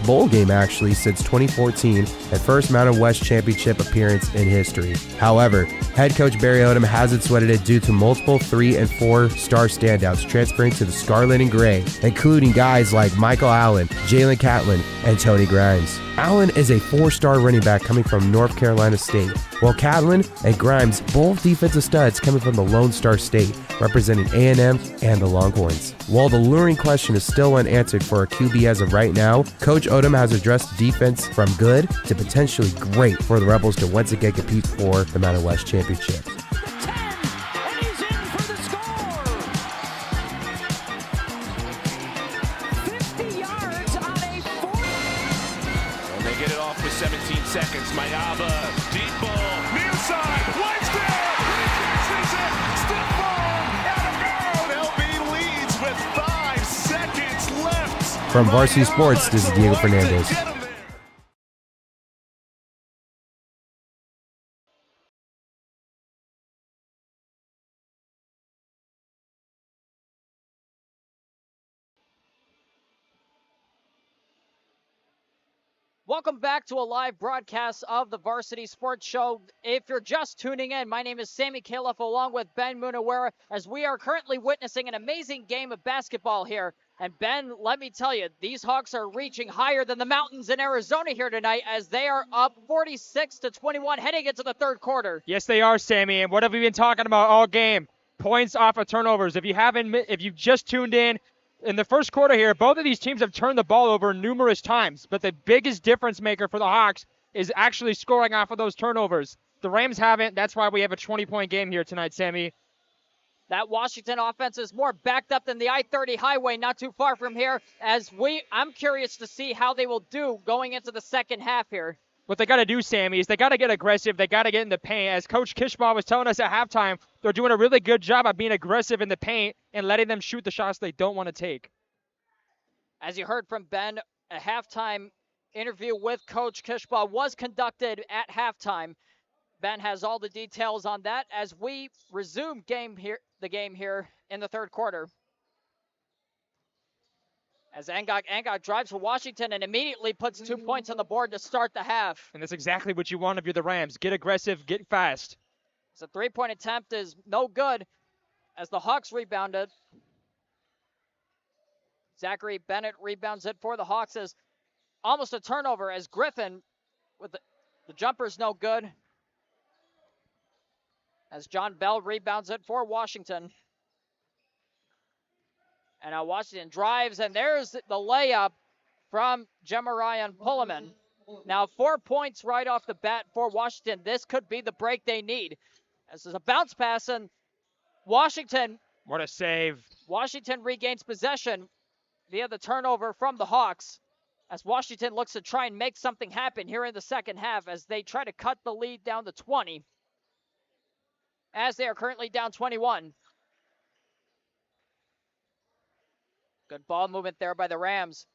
bowl game actually, since 2014, and first Mountain West championship appearance in history. However, head coach Barry Odom hasn't sweated it due to multiple 3- and 4-star standouts transferring to the Scarlet and Gray, including guys like Michael Allen, Jalen Catlin, and Tony Grimes. Allen is a 4-star running back coming from North Carolina State, while Catlin and Grimes, both defensive studs coming from the Lone Star State, representing A&M and the Longhorns. While the luring question is still unanswered for a QB as of right now, Coach Odom has addressed defense from good to potentially great for the Rebels to once again compete for the Mountain West Championship. Seconds, Mayava, deep ball, near side, Winston, he catches it, stiff ball, out of bounds, LB leads with 5 seconds left. From Varsity Sports, this is Diego Fernandez. Welcome back to a live broadcast of the Varsity Sports Show. If you're just tuning in, my name is Sammy Califf along with Ben Munawara as we are currently witnessing an amazing game of basketball here. And Ben, let me tell you, these Hawks are reaching higher than the mountains in Arizona here tonight as they are up 46-21 heading into the third quarter. Yes, they are, Sammy. And what have we been talking about all game? Points off of turnovers. If you've just tuned in the first quarter here, both of these teams have turned the ball over numerous times, but the biggest difference maker for the Hawks is actually scoring off of those turnovers. The Rams haven't. That's why we have a 20-point game here tonight, Sammy. That Washington offense is more backed up than the I-30 highway not too far from here I'm curious to see how they will do going into the second half here. What they got to do, Sammy, is they got to get aggressive. They got to get in the paint. As Coach Kishbaugh was telling us at halftime, they're doing a really good job of being aggressive in the paint and letting them shoot the shots they don't want to take. As you heard from Ben, a halftime interview with Coach Kishbaugh was conducted at halftime. Ben has all the details on that as we resume the game here in the third quarter. As Angok drives for Washington and immediately puts 2 points on the board to start the half. And that's exactly what you want if you're the Rams. Get aggressive, get fast. So 3-point attempt is no good as the Hawks rebounded. Zachary Bennett rebounds it for the Hawks as almost a turnover as Griffin with the jumper's no good. As John Bell rebounds it for Washington. And now Washington drives, and there's the layup from Jemarian Pullman. Now 4 points right off the bat for Washington. This could be the break they need. This is a bounce pass, and Washington. What a save. Washington regains possession via the turnover from the Hawks as Washington looks to try and make something happen here in the second half as they try to cut the lead down to 20 as they are currently down 21. Good ball movement there by the Rams.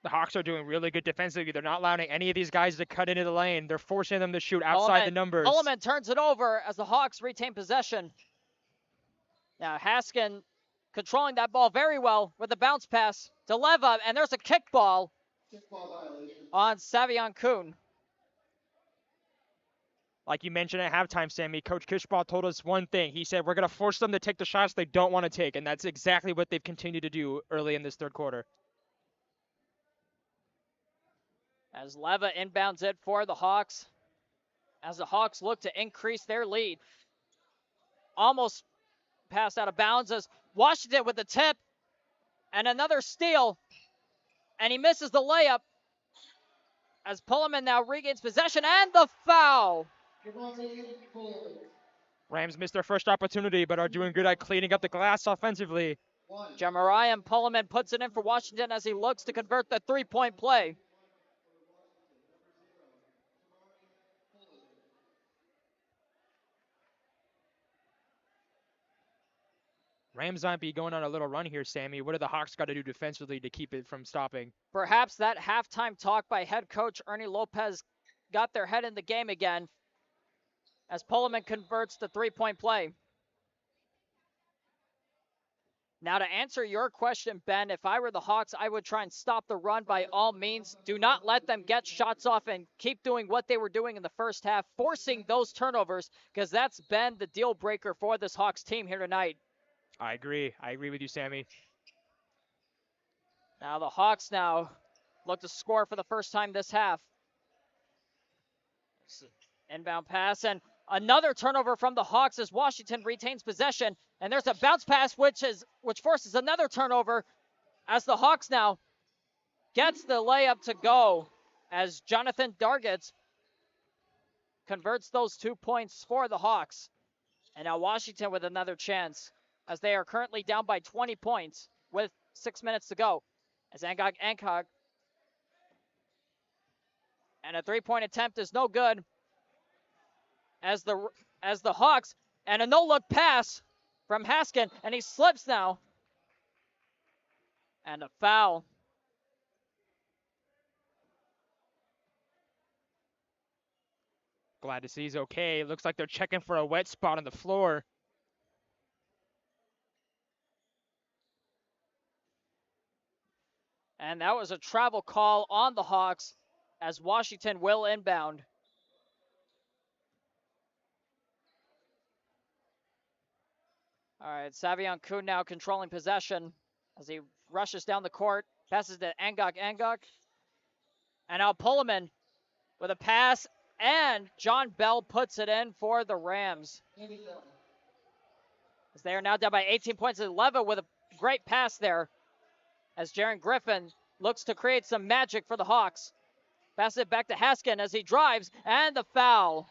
The Hawks are doing really good defensively. They're not allowing any of these guys to cut into the lane. They're forcing them to shoot outside the numbers. Ullman turns it over as the Hawks retain possession. Now Haskin controlling that ball very well with a bounce pass to Leva, and there's a kickball on Savion Kuhn. Like you mentioned at halftime, Sammy, Coach Kishbaugh told us one thing. He said, we're going to force them to take the shots they don't want to take, and that's exactly what they've continued to do early in this third quarter. As Leva inbounds it for the Hawks, as the Hawks look to increase their lead. Almost passed out of bounds as Washington with the tip, and another steal, and he misses the layup as Pullman now regains possession, and the foul. Rams missed their first opportunity, but are doing good at cleaning up the glass offensively. Jemarian Pullman puts it in for Washington as he looks to convert the three-point play. Rams might be going on a little run here, Sammy. What do the Hawks got to do defensively to keep it from stopping? Perhaps that halftime talk by head coach Ernie Lopez got their head in the game again as Pullman converts the three-point play. Now, to answer your question, Ben, if I were the Hawks, I would try and stop the run by all means. Do not let them get shots off and keep doing what they were doing in the first half, forcing those turnovers, because that's been the deal breaker for this Hawks team here tonight. I agree. I agree with you, Sammy. Now the Hawks now look to score for the first time this half. Inbound pass and another turnover from the Hawks as Washington retains possession. And there's a bounce pass which forces another turnover as the Hawks now gets the layup to go as Jonathan Dargett converts those 2 points for the Hawks. And now Washington with another chance as they are currently down by 20 points with 6 minutes to go. As Angog, and a three-point attempt is no good as the Hawks, and a no-look pass from Haskin, and he slips now. And a foul. Glad to see he's okay. Looks like they're checking for a wet spot on the floor. And that was a travel call on the Hawks as Washington will inbound. All right, Savion Kuhn now controlling possession as he rushes down the court, passes to Angok. And now Pullman with a pass, and John Bell puts it in for the Rams. As they are now down by 18 points at 11 with a great pass there. As Jaron Griffin looks to create some magic for the Hawks. Passes it back to Haskin as he drives, and the foul.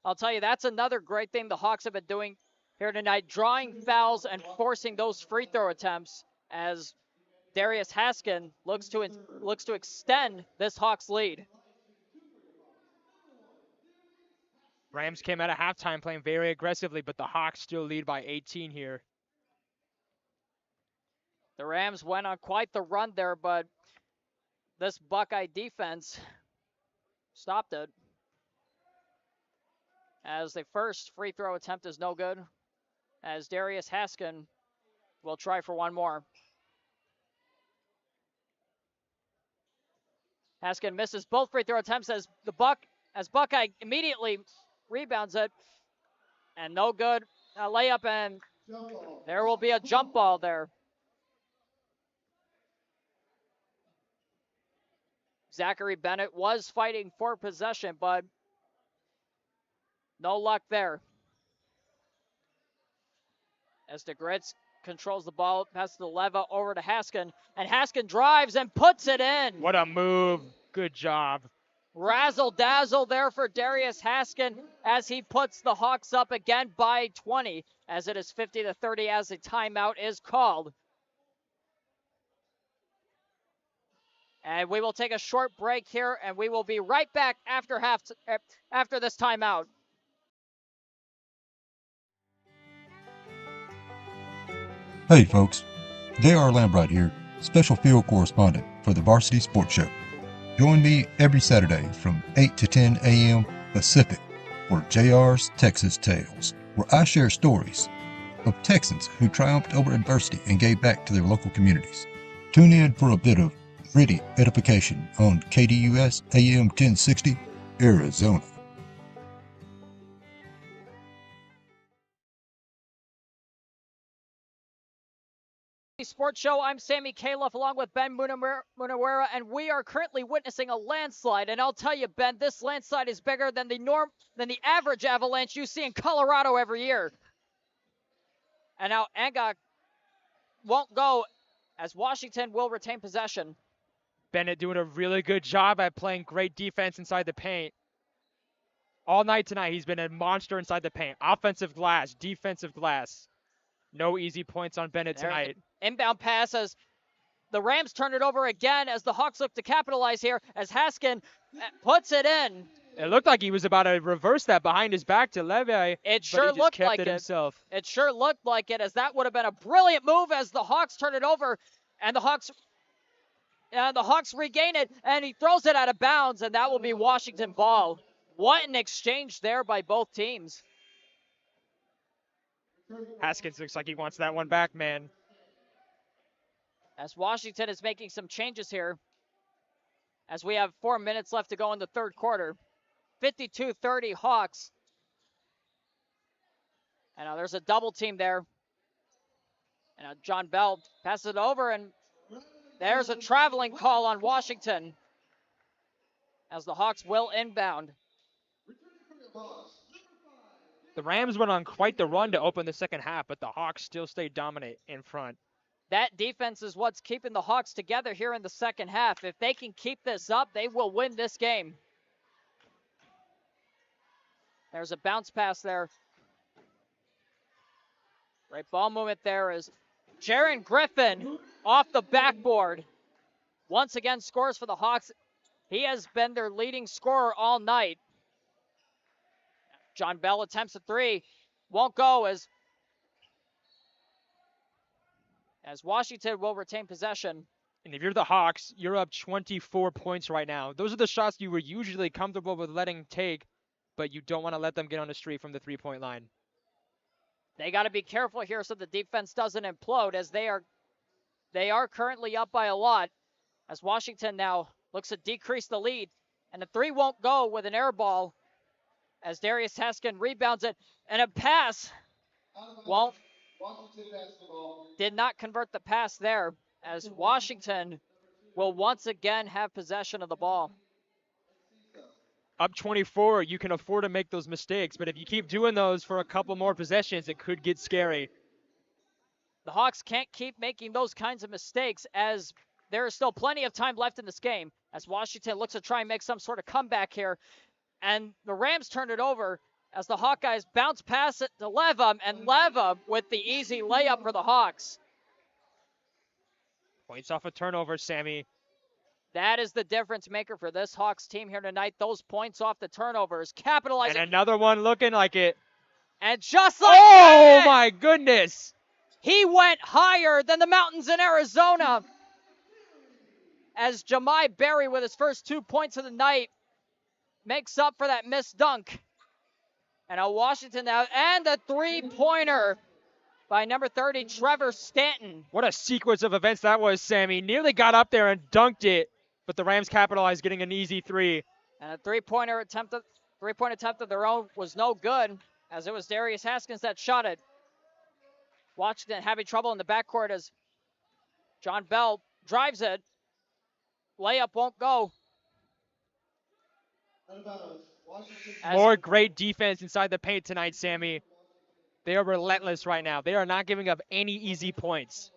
I'll tell you, that's another great thing the Hawks have been doing here tonight, drawing fouls and forcing those free throw attempts as Darius Haskin looks to extend this Hawks lead. Rams came out of halftime playing very aggressively, but the Hawks still lead by 18 here. The Rams went on quite the run there, but this Buckeye defense stopped it. As the first free throw attempt is no good, as Darius Haskin will try for one more. Haskin misses both free throw attempts as Buckeye immediately rebounds it, and no good. A layup, and there will be a jump ball there. Zachary Bennett was fighting for possession, but no luck there. As DeGritz controls the ball, passes to Leva over to Haskin, and Haskin drives and puts it in. What a move. Good job. Razzle-dazzle there for Darius Haskin as he puts the Hawks up again by 20, as it is 50-30 as a timeout is called. And we will take a short break here, and we will be right back after this timeout. Hey folks, J.R. Lambright here, special field correspondent for the Varsity Sports Show. Join me every Saturday from 8 to 10 a.m. Pacific for JR's Texas Tales, where I share stories of Texans who triumphed over adversity and gave back to their local communities. Tune in for a bit of gritty edification on KDUS AM 1060, Arizona. Sports Show. I'm Sammy Califf along with Ben Munawara, and we are currently witnessing a landslide. And I'll tell you, Ben, this landslide is bigger than the average avalanche you see in Colorado every year. And now Angok won't go as Washington will retain possession. Bennett doing a really good job at playing great defense inside the paint. All night tonight, he's been a monster inside the paint. Offensive glass, defensive glass. No easy points on Bennett tonight. Inbound pass as the Rams turn it over again as the Hawks look to capitalize here as Haskin puts it in. It looked like he was about to reverse that behind his back to Levi. It sure looked like it himself. It sure looked like it, as that would have been a brilliant move as the Hawks turn it over, and the Hawks regain it, and he throws it out of bounds, and that will be Washington ball. What an exchange there by both teams. Haskins looks like he wants that one back, man. As Washington is making some changes here, as we have 4 minutes left to go in the third quarter. 52-30 Hawks. And now there's a double team there. And John Bell passes it over, and there's a traveling call on Washington as the Hawks will inbound. The Rams went on quite the run to open the second half, but the Hawks still stayed dominant in front. That defense is what's keeping the Hawks together here in the second half. If they can keep this up, they will win this game. There's a bounce pass there. Great ball movement there is Jaron Griffin off the backboard. Once again scores for the Hawks. He has been their leading scorer all night. John Bell attempts a three. Won't go as Washington will retain possession. And if you're the Hawks, you're up 24 points right now. Those are the shots you were usually comfortable with letting take, but you don't want to let them get on the street from the three-point line. They got to be careful here so the defense doesn't implode, as they are currently up by a lot, as Washington now looks to decrease the lead. And the three won't go with an air ball as Darius Haskin rebounds it. And a pass did not convert the pass there, as Washington will once again have possession of the ball. Up 24, you can afford to make those mistakes, but if you keep doing those for a couple more possessions, it could get scary. The Hawks can't keep making those kinds of mistakes, as there is still plenty of time left in this game, as Washington looks to try and make some sort of comeback here. And the Rams turn it over as the Hawkeyes bounce pass it to Leva, and Leva with the easy layup for the Hawks. Points off a turnover, Sammy. That is the difference maker for this Hawks team here tonight. Those points off the turnovers, capitalizing. And another one looking like it. And just like that, my goodness! He went higher than the mountains in Arizona, as Jahmai Berry with his first 2 points of the night makes up for that missed dunk. And a Washington now, and a three-pointer by number 30, Trevor Stanton. What a sequence of events that was, Sammy. Nearly got up there and dunked it, but the Rams capitalized, getting an easy three. And a three-point attempt of their own was no good, as it was Darius Haskins that shot it. Washington having trouble in the backcourt as John Bell drives it. Layup won't go. More great defense inside the paint tonight, Sammy. They are relentless right now. They are not giving up any easy points.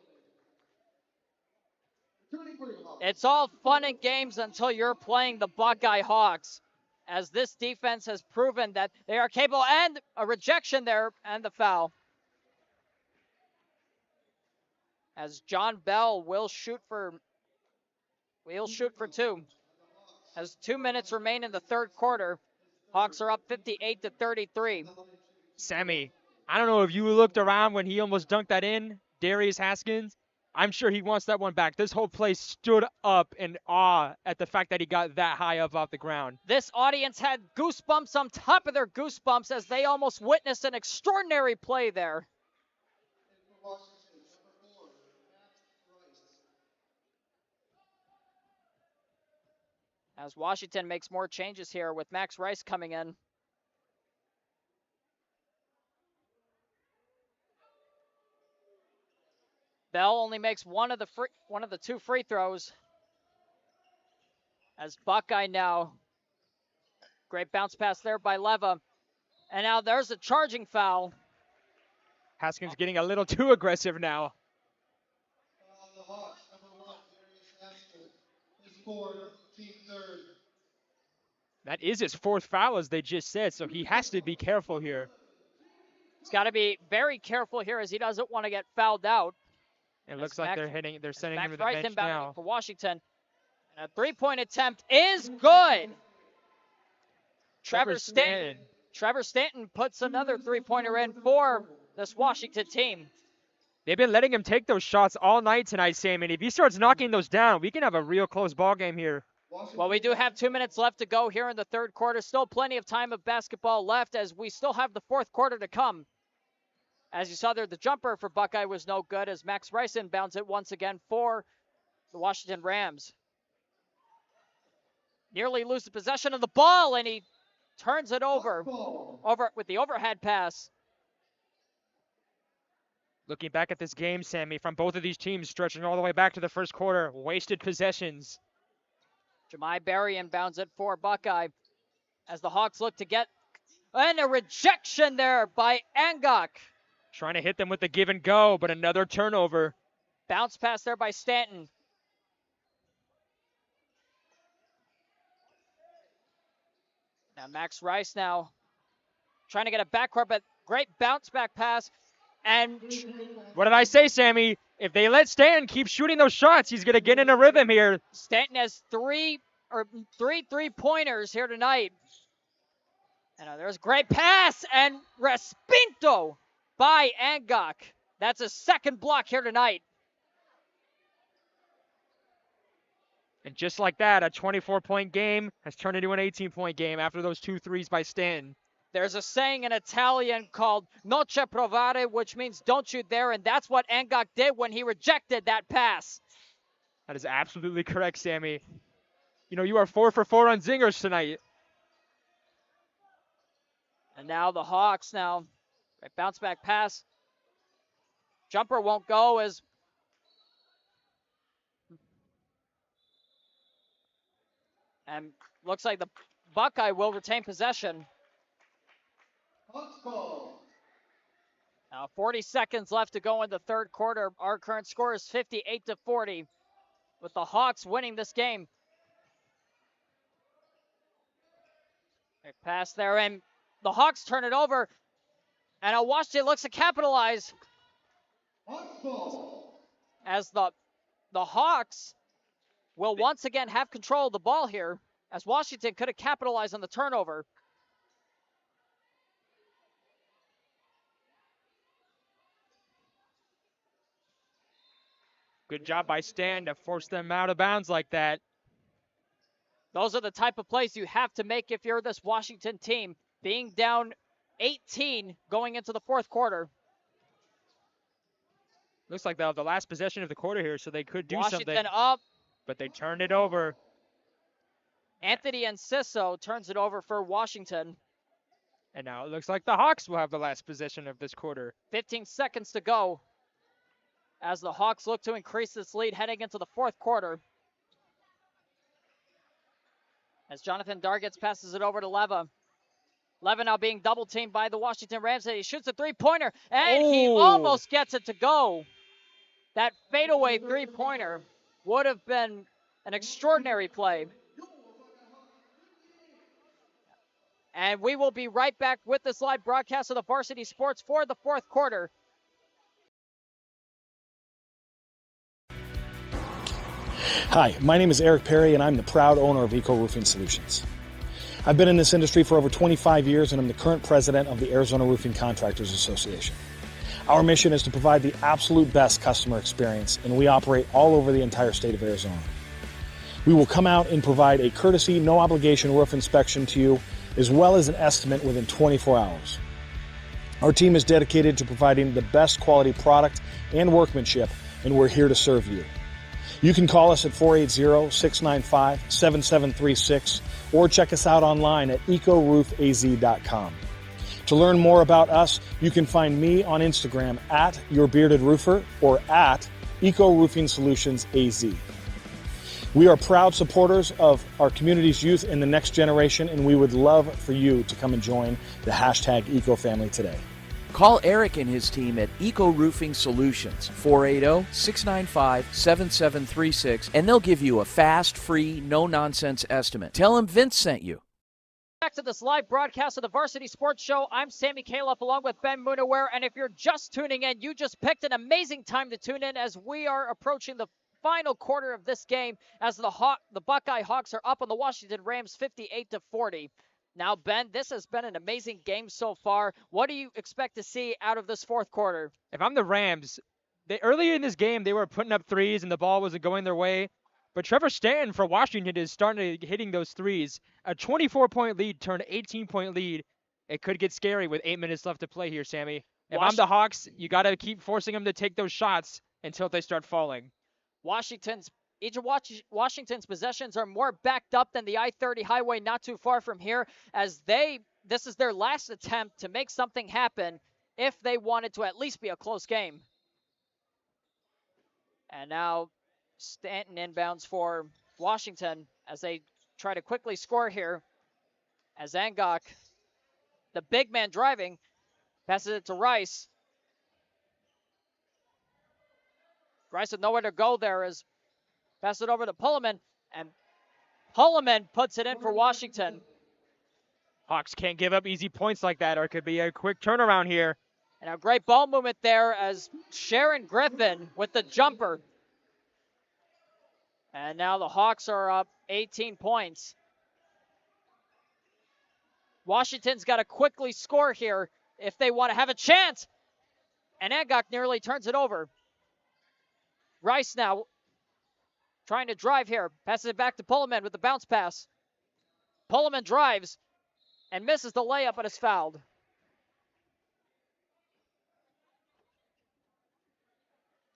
It's all fun and games until you're playing the Buckeye Hawks, as this defense has proven that they are capable, and a rejection there, and the foul. As John Bell will shoot for two. As 2 minutes remain in the third quarter, Hawks are up 58-33. Sammy, I don't know if you looked around when he almost dunked that in, Darius Haskins. I'm sure he wants that one back. This whole place stood up in awe at the fact that he got that high up off the ground. This audience had goosebumps on top of their goosebumps as they almost witnessed an extraordinary play there. As Washington makes more changes here with Max Rice coming in. Bell only makes one of the two free throws. As Buckeye now, great bounce pass there by Leva. And now there's a charging foul. Haskins getting a little too aggressive now. That is his fourth foul, as they just said, so he has to be careful here. He's got to be very careful here, as he doesn't want to get fouled out. It looks like they're sending him to the bench now. For Washington. And a three-point attempt is good. Trevor Stanton puts another three-pointer in for this Washington team. They've been letting him take those shots all night tonight, Sam, and if he starts knocking those down, we can have a real close ball game here. Well, we do have 2 minutes left to go here in the third quarter. Still plenty of time of basketball left, as we still have the fourth quarter to come. As you saw there, the jumper for Buckeye was no good, as Max Rice inbounds it once again for the Washington Rams. Nearly loses possession of the ball, and he turns it over with the overhead pass. Looking back at this game, Sammy, from both of these teams stretching all the way back to the first quarter, wasted possessions. Jemai Berry inbounds it for Buckeye as the Hawks look to get, and a rejection there by Angok. Trying to hit them with the give and go, but another turnover. Bounce pass there by Stanton. Now Max Rice now trying to get a backcourt, but great bounce back pass. And what did I say, Sammy? If they let Stanton keep shooting those shots, he's going to get in a rhythm here. Stanton has three 3-pointers here tonight. And there's a great pass and Respinto by Angok. That's a second block here tonight. And just like that, a 24-point game has turned into an 18-point game after those 2 threes by Stanton. There's a saying in Italian called "non c'è provare," which means don't you dare, and that's what Angok did when he rejected that pass. That is absolutely correct, Sammy. You know, you are 4 for 4 on zingers tonight. And now the Hawks bounce back pass. Jumper won't go as and looks like the Buckeye will retain possession. Now 40 seconds left to go in the third quarter. Our current score is 58-40, with the Hawks winning this game. Great pass there, and the Hawks turn it over, and Washington looks to capitalize as the Hawks will once again have control of the ball here, as Washington could have capitalized on the turnover. Good job by Stan to force them out of bounds like that. Those are the type of plays you have to make if you're this Washington team, being down 18 going into the fourth quarter. Looks like the last possession of the quarter here, so they could do Washington something. Up. But they turned it over. Anthony Enciso turns it over for Washington. And now it looks like the Hawks will have the last possession of this quarter. 15 seconds to go as the Hawks look to increase this lead heading into the fourth quarter. As Jonathan Dargitz passes it over to Leva. Leva now being double-teamed by the Washington Rams. He shoots a three-pointer, and he almost gets it to go. That fadeaway three-pointer would have been an extraordinary play. And we will be right back with this live broadcast of the Varsity Sports for the fourth quarter. Hi, my name is Eric Perry, and I'm the proud owner of Eco Roofing Solutions. I've been in this industry for over 25 years, and I'm the current president of the Arizona Roofing Contractors Association. Our mission is to provide the absolute best customer experience, and we operate all over the entire state of Arizona. We will come out and provide a courtesy, no-obligation roof inspection to you, as well as an estimate within 24 hours. Our team is dedicated to providing the best quality product and workmanship, and we're here to serve you. You can call us at 480-695-7736 or check us out online at ecoroofaz.com. To learn more about us, you can find me on Instagram at YourBeardedRoofer or at Eco Roofing Solutions AZ. We are proud supporters of our community's youth and the next generation, and we would love for you to come and join the hashtag Eco family today. Call Eric and his team at Eco Roofing Solutions, 480-695-7736, and they'll give you a fast, free, no-nonsense estimate. Tell them Vince sent you. Back to this live broadcast of the Varsity Sports Show. I'm Sammy Califf along with Ben Munaware, and if you're just tuning in, you just picked an amazing time to tune in as we are approaching the final quarter of this game as the Buckeye Hawks are up on the Washington Rams 58-40. Now, Ben, this has been an amazing game so far. What do you expect to see out of this fourth quarter? If I'm the Rams, earlier in this game, they were putting up threes and the ball wasn't going their way. But Trevor Stanton for Washington is starting to hitting those threes. A 24-point lead turned 18-point lead. It could get scary with 8 minutes left to play here, Sammy. If I'm the Hawks, you got to keep forcing them to take those shots until they start falling. Each of Washington's possessions are more backed up than the I-30 highway not too far from here, as this is their last attempt to make something happen if they wanted to at least be a close game. And now Stanton inbounds for Washington as they try to quickly score here. As Angok, the big man driving, passes it to Rice. Rice with nowhere to go there as pass it over to Pullman, and Pullman puts it in for Washington. Hawks can't give up easy points like that, or it could be a quick turnaround here. And a great ball movement there as Sharon Griffin with the jumper. And now the Hawks are up 18 points. Washington's got to quickly score here if they want to have a chance. And Angok nearly turns it over. Rice now trying to drive here. Passes it back to Pullman with the bounce pass. Pullman drives and misses the layup but is fouled.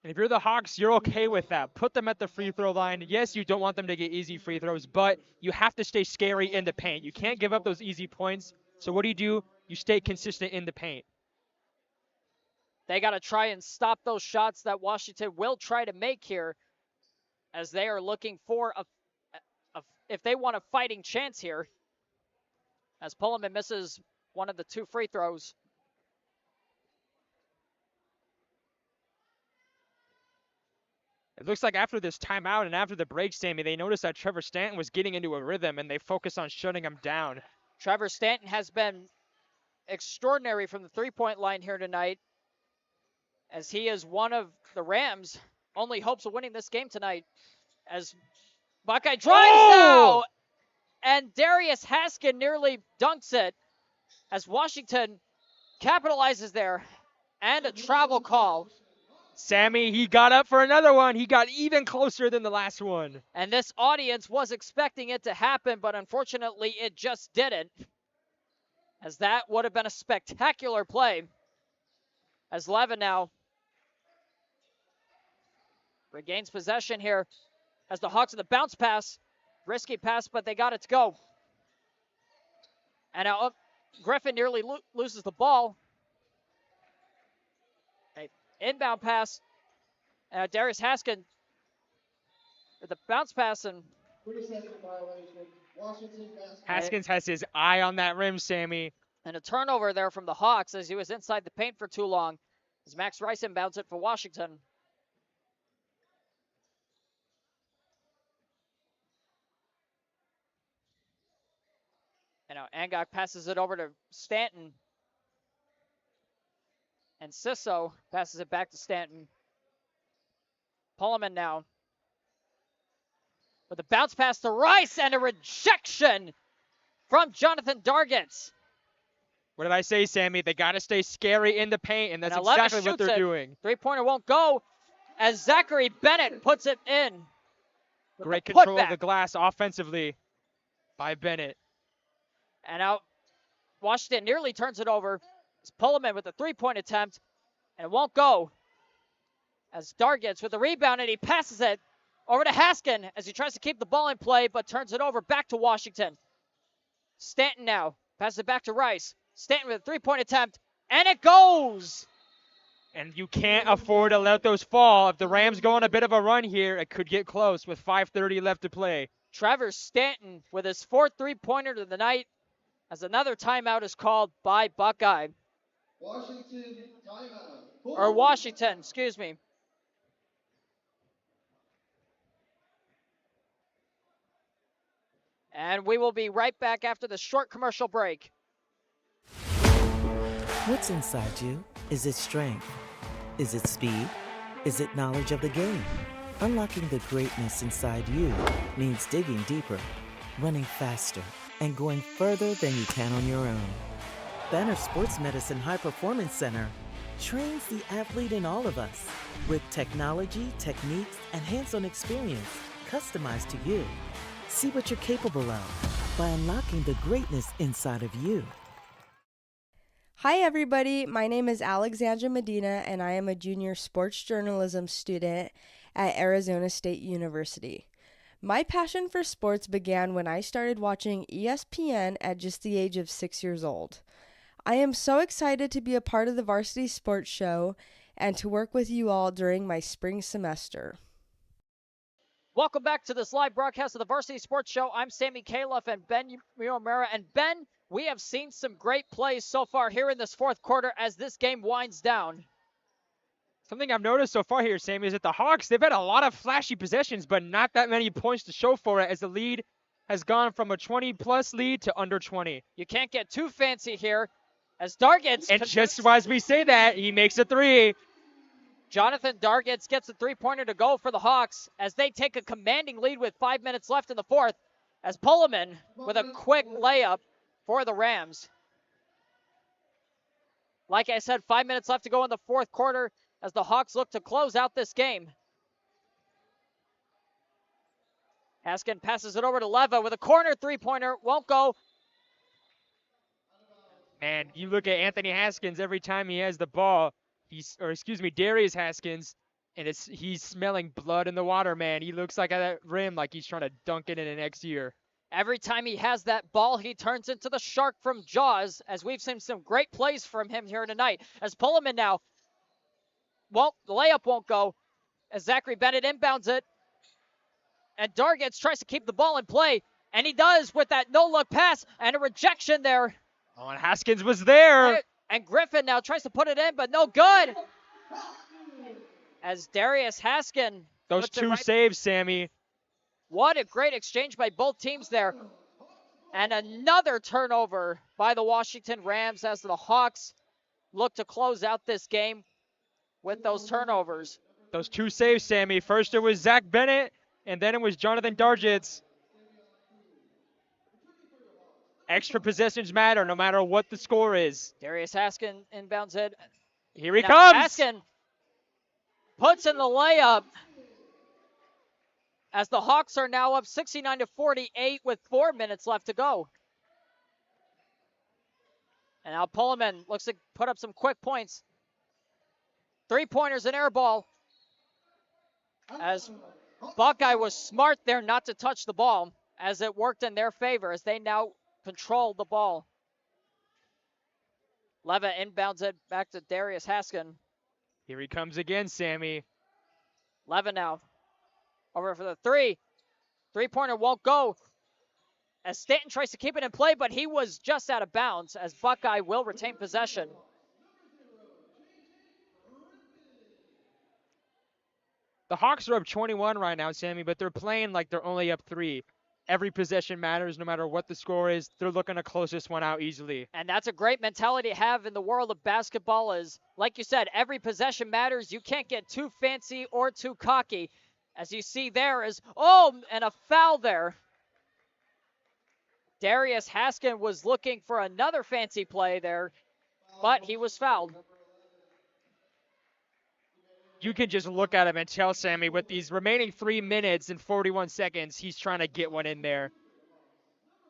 And if you're the Hawks, you're okay with that. Put them at the free throw line. Yes, you don't want them to get easy free throws, but you have to stay scary in the paint. You can't give up those easy points. So what do? You stay consistent in the paint. They got to try and stop those shots that Washington will try to make here, as they are looking for if they want a fighting chance here, as Pullman misses one of the 2 free throws. It looks like after this timeout and after the break, Sammy, they noticed that Trevor Stanton was getting into a rhythm, and they focused on shutting him down. Trevor Stanton has been extraordinary from the three-point line here tonight, as he is one of the Rams' only hopes of winning this game tonight. As Buckeye drives now, and Darius Haskin nearly dunks it, as Washington capitalizes there, and a travel call. Sammy, he got up for another one. He got even closer than the last one. And this audience was expecting it to happen, but unfortunately it just didn't, as that would have been a spectacular play. As Levin now regains possession here, as the Hawks with the bounce pass. Risky pass, but they got it to go. And now Griffin nearly loses the ball. A inbound pass. Darius Haskin with the bounce pass. And Haskins has his eye on that rim, Sammy. And a turnover there from the Hawks as he was inside the paint for too long. As Max Rice inbounds it for Washington. And now Angok passes it over to Stanton. And Sisso passes it back to Stanton. Pullman now with a bounce pass to Rice and a rejection from Jonathan Dargins. What did I say, Sammy? They got to stay scary in the paint, and that's exactly what they're doing. Three-pointer won't go as Zachary Bennett puts it in. Great control of the glass offensively by Bennett. And out, Washington nearly turns it over. It's Pullman with a three-point attempt, and it won't go. As Dargins with the rebound, and he passes it over to Haskin as he tries to keep the ball in play, but turns it over back to Washington. Stanton now passes it back to Rice. Stanton with a three-point attempt, and it goes! And you can't afford to let those fall. If the Rams go on a bit of a run here, it could get close with 5:30 left to play. Trevor Stanton with his fourth three-pointer of the night, as another timeout is called by Buckeye. Washington timeout. Or Washington, excuse me. And we will be right back after the short commercial break. What's inside you? Is it strength? Is it speed? Is it knowledge of the game? Unlocking the greatness inside you means digging deeper, running faster, and going further than you can on your own. Banner Sports Medicine High Performance Center trains the athlete in all of us with technology, techniques, and hands-on experience customized to you. See what you're capable of by unlocking the greatness inside of you. Hi everybody, my name is Alexandra Medina and I am a junior sports journalism student at Arizona State University. My passion for sports began when I started watching ESPN at just the age of 6 years old. I am so excited to be a part of the Varsity Sports Show, and to work with you all during my spring semester. Welcome back to this live broadcast of the Varsity Sports Show. I'm Sammy Califf and Ben Muamera. And Ben, we have seen some great plays so far here in this fourth quarter as this game winds down. Something I've noticed so far here, Sammy, is that the Hawks, they've had a lot of flashy possessions, but not that many points to show for it as the lead has gone from a 20-plus lead to under 20. You can't get too fancy here as Dargitz. And just as we say that, he makes a three. Jonathan Dargitz gets a three-pointer to go for the Hawks as they take a commanding lead with 5 minutes left in the fourth as Pullman with a quick layup for the Rams. Like I said, 5 minutes left to go in the fourth quarter as the Hawks look to close out this game. Haskin passes it over to Leva with a corner three-pointer. Won't go. Man, you look at Anthony Haskins every time he has the ball. Darius Haskins, and he's smelling blood in the water, man. He looks like at that rim like he's trying to dunk it in the next year. Every time he has that ball, he turns into the shark from Jaws, as we've seen some great plays from him here tonight. As Pullman now, the layup won't go, as Zachary Bennett inbounds it. And Dargitz tries to keep the ball in play, and he does with that no-look pass and a rejection there. Oh, and Haskins was there. And Griffin now tries to put it in, but no good. As Darius Haskin. Those two saves, Sammy. What a great exchange by both teams there. And another turnover by the Washington Rams as the Hawks look to close out this game with those turnovers. Those two saves, Sammy. First it was Zach Bennett, and then it was Jonathan Dargitz. Extra possessions matter no matter what the score is. Darius Haskin inbounds it. Here he comes. Haskin puts in the layup as the Hawks are now up 69-48 with 4 minutes left to go. And now Pullman looks to put up some quick points. Three-pointers and air ball. As Buckeye was smart there not to touch the ball, as it worked in their favor as they now control the ball. Leva inbounds it back to Darius Haskin. Here he comes again, Sammy. Leva now over for the three. Three-pointer won't go as Stanton tries to keep it in play, but he was just out of bounds as Buckeye will retain possession. The Hawks are up 21 right now, Sammy, but they're playing like they're only up 3. Every possession matters no matter what the score is. They're looking to close this one out easily. And that's a great mentality to have in the world of basketball is, like you said, every possession matters. You can't get too fancy or too cocky. As you see there is, and a foul there. Darius Haskin was looking for another fancy play there, but he was fouled. You can just look at him and tell, Sammy, with these remaining 3 minutes and 41 seconds, he's trying to get one in there.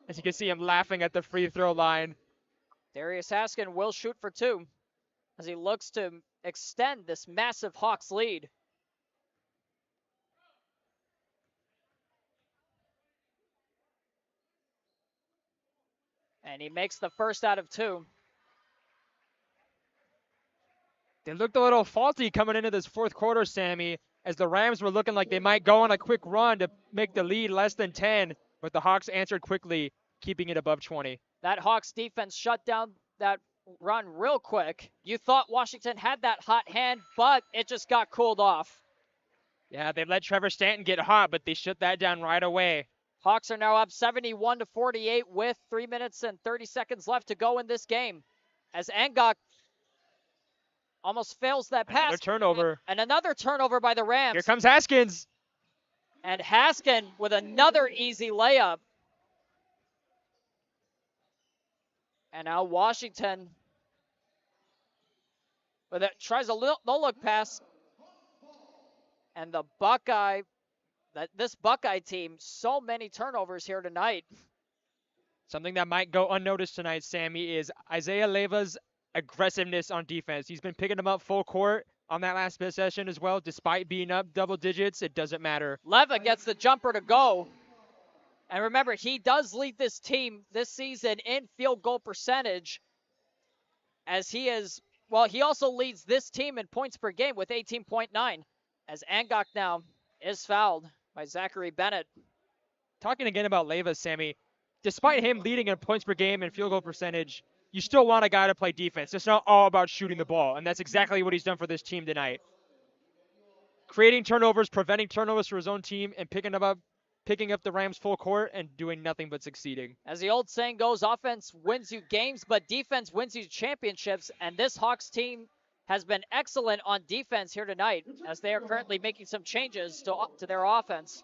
As you can see him laughing at the free throw line. Darius Haskin will shoot for 2 as he looks to extend this massive Hawks lead. And he makes the first out of 2. They looked a little faulty coming into this fourth quarter, Sammy, as the Rams were looking like they might go on a quick run to make the lead less than 10, but the Hawks answered quickly, keeping it above 20. That Hawks defense shut down that run real quick. You thought Washington had that hot hand, but it just got cooled off. Yeah, they let Trevor Stanton get hot, but they shut that down right away. Hawks are now up 71-48 with 3 minutes and 30 seconds left to go in this game. As Angok almost fails that pass. Another turnover. And another turnover by the Rams. Here comes Haskins. And Haskin with another easy layup. And now Washington with it tries a no-look pass. And the Buckeye, this Buckeye team, so many turnovers here tonight. Something that might go unnoticed tonight, Sammy, is Isaiah Leva's aggressiveness on defense. He's been picking them up full court on that last possession as well. Despite being up double digits, it doesn't matter. Leva gets the jumper to go. And remember, he does lead this team this season in field goal percentage as he Well, he also leads this team in points per game with 18.9, as Angok now is fouled by Zachary Bennett. Talking again about Leyva, Sammy, despite him leading in points per game and field goal percentage, you still want a guy to play defense. It's not all about shooting the ball, and that's exactly what he's done for this team tonight. Creating turnovers, preventing turnovers for his own team, and picking up the Rams full court and doing nothing but succeeding. As the old saying goes, offense wins you games, but defense wins you championships, and this Hawks team has been excellent on defense here tonight, as they are currently making some changes to their offense.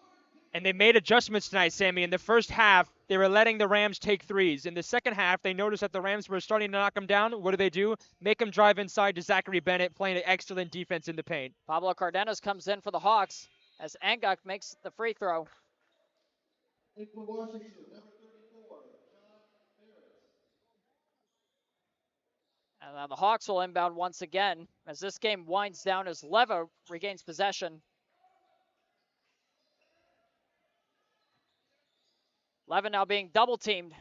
And they made adjustments tonight, Sammy. In the first half, they were letting the Rams take threes. In the second half, they noticed that the Rams were starting to knock them down. What do? Make them drive inside to Zachary Bennett, playing an excellent defense in the paint. Pablo Cardenas comes in for the Hawks as Angok makes the free throw. And now the Hawks will inbound once again as this game winds down as Leva regains possession. Leva now being double teamed.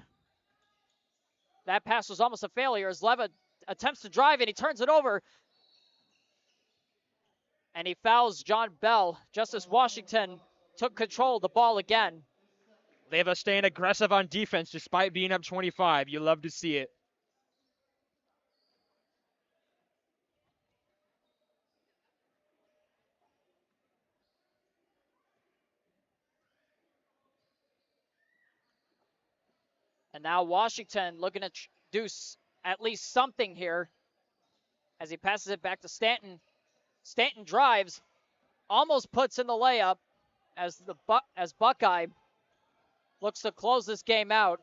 That pass was almost a failure as Leva attempts to drive and he turns it over. And he fouls John Bell just as Washington took control of the ball again. Leva staying aggressive on defense despite being up 25. You love to see it. And now Washington looking to do at least something here as he passes it back to Stanton. Stanton drives, almost puts in the layup as Buckeye looks to close this game out.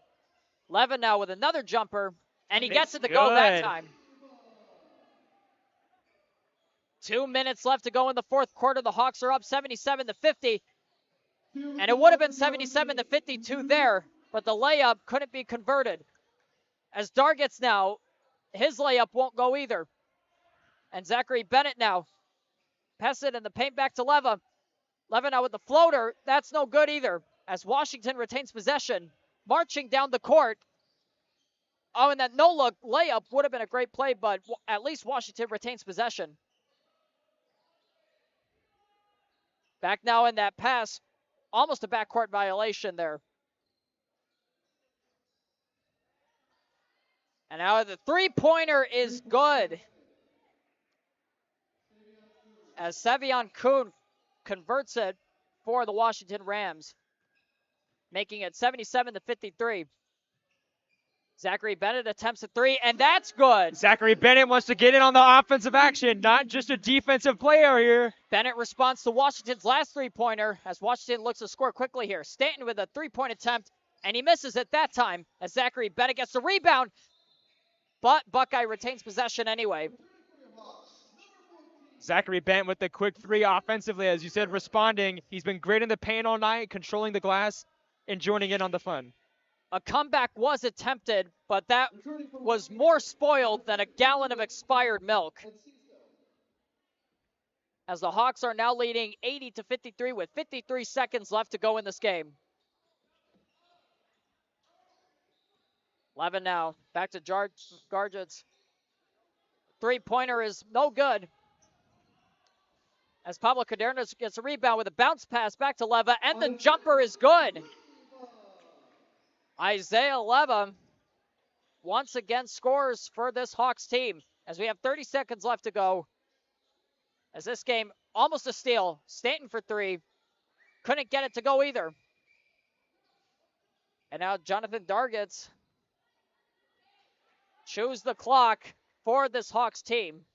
Levin now with another jumper, and he gets it to go that time. 2 minutes left to go in the fourth quarter. The Hawks are up 77-50, and it would have been 77-52 there, but the layup couldn't be converted. As Dargits now, his layup won't go either. And Zachary Bennett now passes it in the paint back to Leva. Leva now with the floater. That's no good either as Washington retains possession. Marching down the court. Oh, and that no-look layup would have been a great play, but at least Washington retains possession. Back now in that pass. Almost a backcourt violation there. And now the three-pointer is good. As Savion Kuhn converts it for the Washington Rams, making it 77-53. Zachary Bennett attempts a three, and that's good. Zachary Bennett wants to get in on the offensive action, not just a defensive player here. Bennett responds to Washington's last three-pointer as Washington looks to score quickly here. Stanton with a three-point attempt, and he misses it that time as Zachary Bennett gets the rebound, but Buckeye retains possession anyway. Zachary Bennett with the quick three offensively, as you said, responding. He's been great in the paint all night, controlling the glass and joining in on the fun. A comeback was attempted, but that was more spoiled than a gallon of expired milk. As the Hawks are now leading 80-53 with 53 seconds left to go in this game. Levin now back to Gargits. Three-pointer is no good. As Pablo Cadernas gets a rebound with a bounce pass back to Leva, and the jumper is good. Isaiah Leva once again scores for this Hawks team as we have 30 seconds left to go. As this game, almost a steal. Stanton for three. Couldn't get it to go either. And now Jonathan Dargits chews the clock for this Hawks team.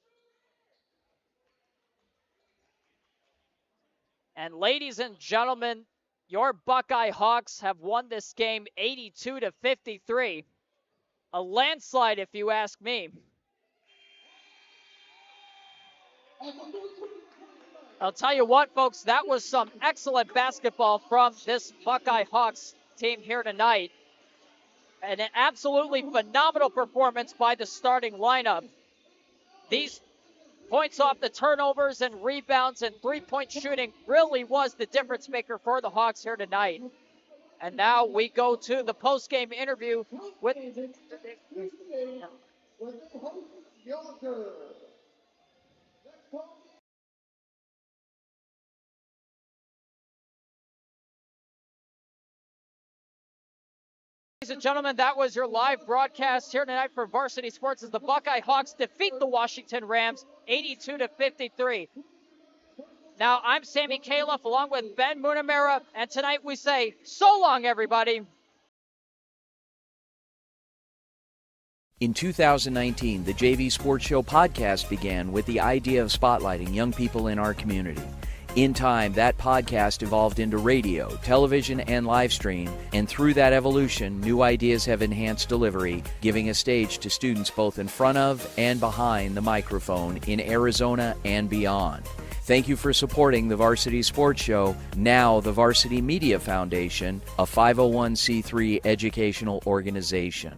And ladies and gentlemen, your Buckeye Hawks have won this game 82-53. A landslide, if you ask me. I'll tell you what, folks, that was some excellent basketball from this Buckeye Hawks team here tonight. And an absolutely phenomenal performance by the starting lineup. These points off the turnovers and rebounds and three-point shooting really was the difference maker for the Hawks here tonight. And now we go to the post-game interview with Gilder. Ladies and gentlemen, that was your live broadcast here tonight for Varsity Sports as the Buckeye Hawks defeat the Washington Rams 82-53. Now, I'm Sammy Califf along with Ben Munamera, and tonight we say so long, everybody. In 2019, the JV Sports Show podcast began with the idea of spotlighting young people in our community. In time, that podcast evolved into radio, television, and live stream, and through that evolution, new ideas have enhanced delivery, giving a stage to students both in front of and behind the microphone in Arizona and beyond. Thank you for supporting the Varsity Sports Show, now the Varsity Media Foundation, a 501c3 educational organization.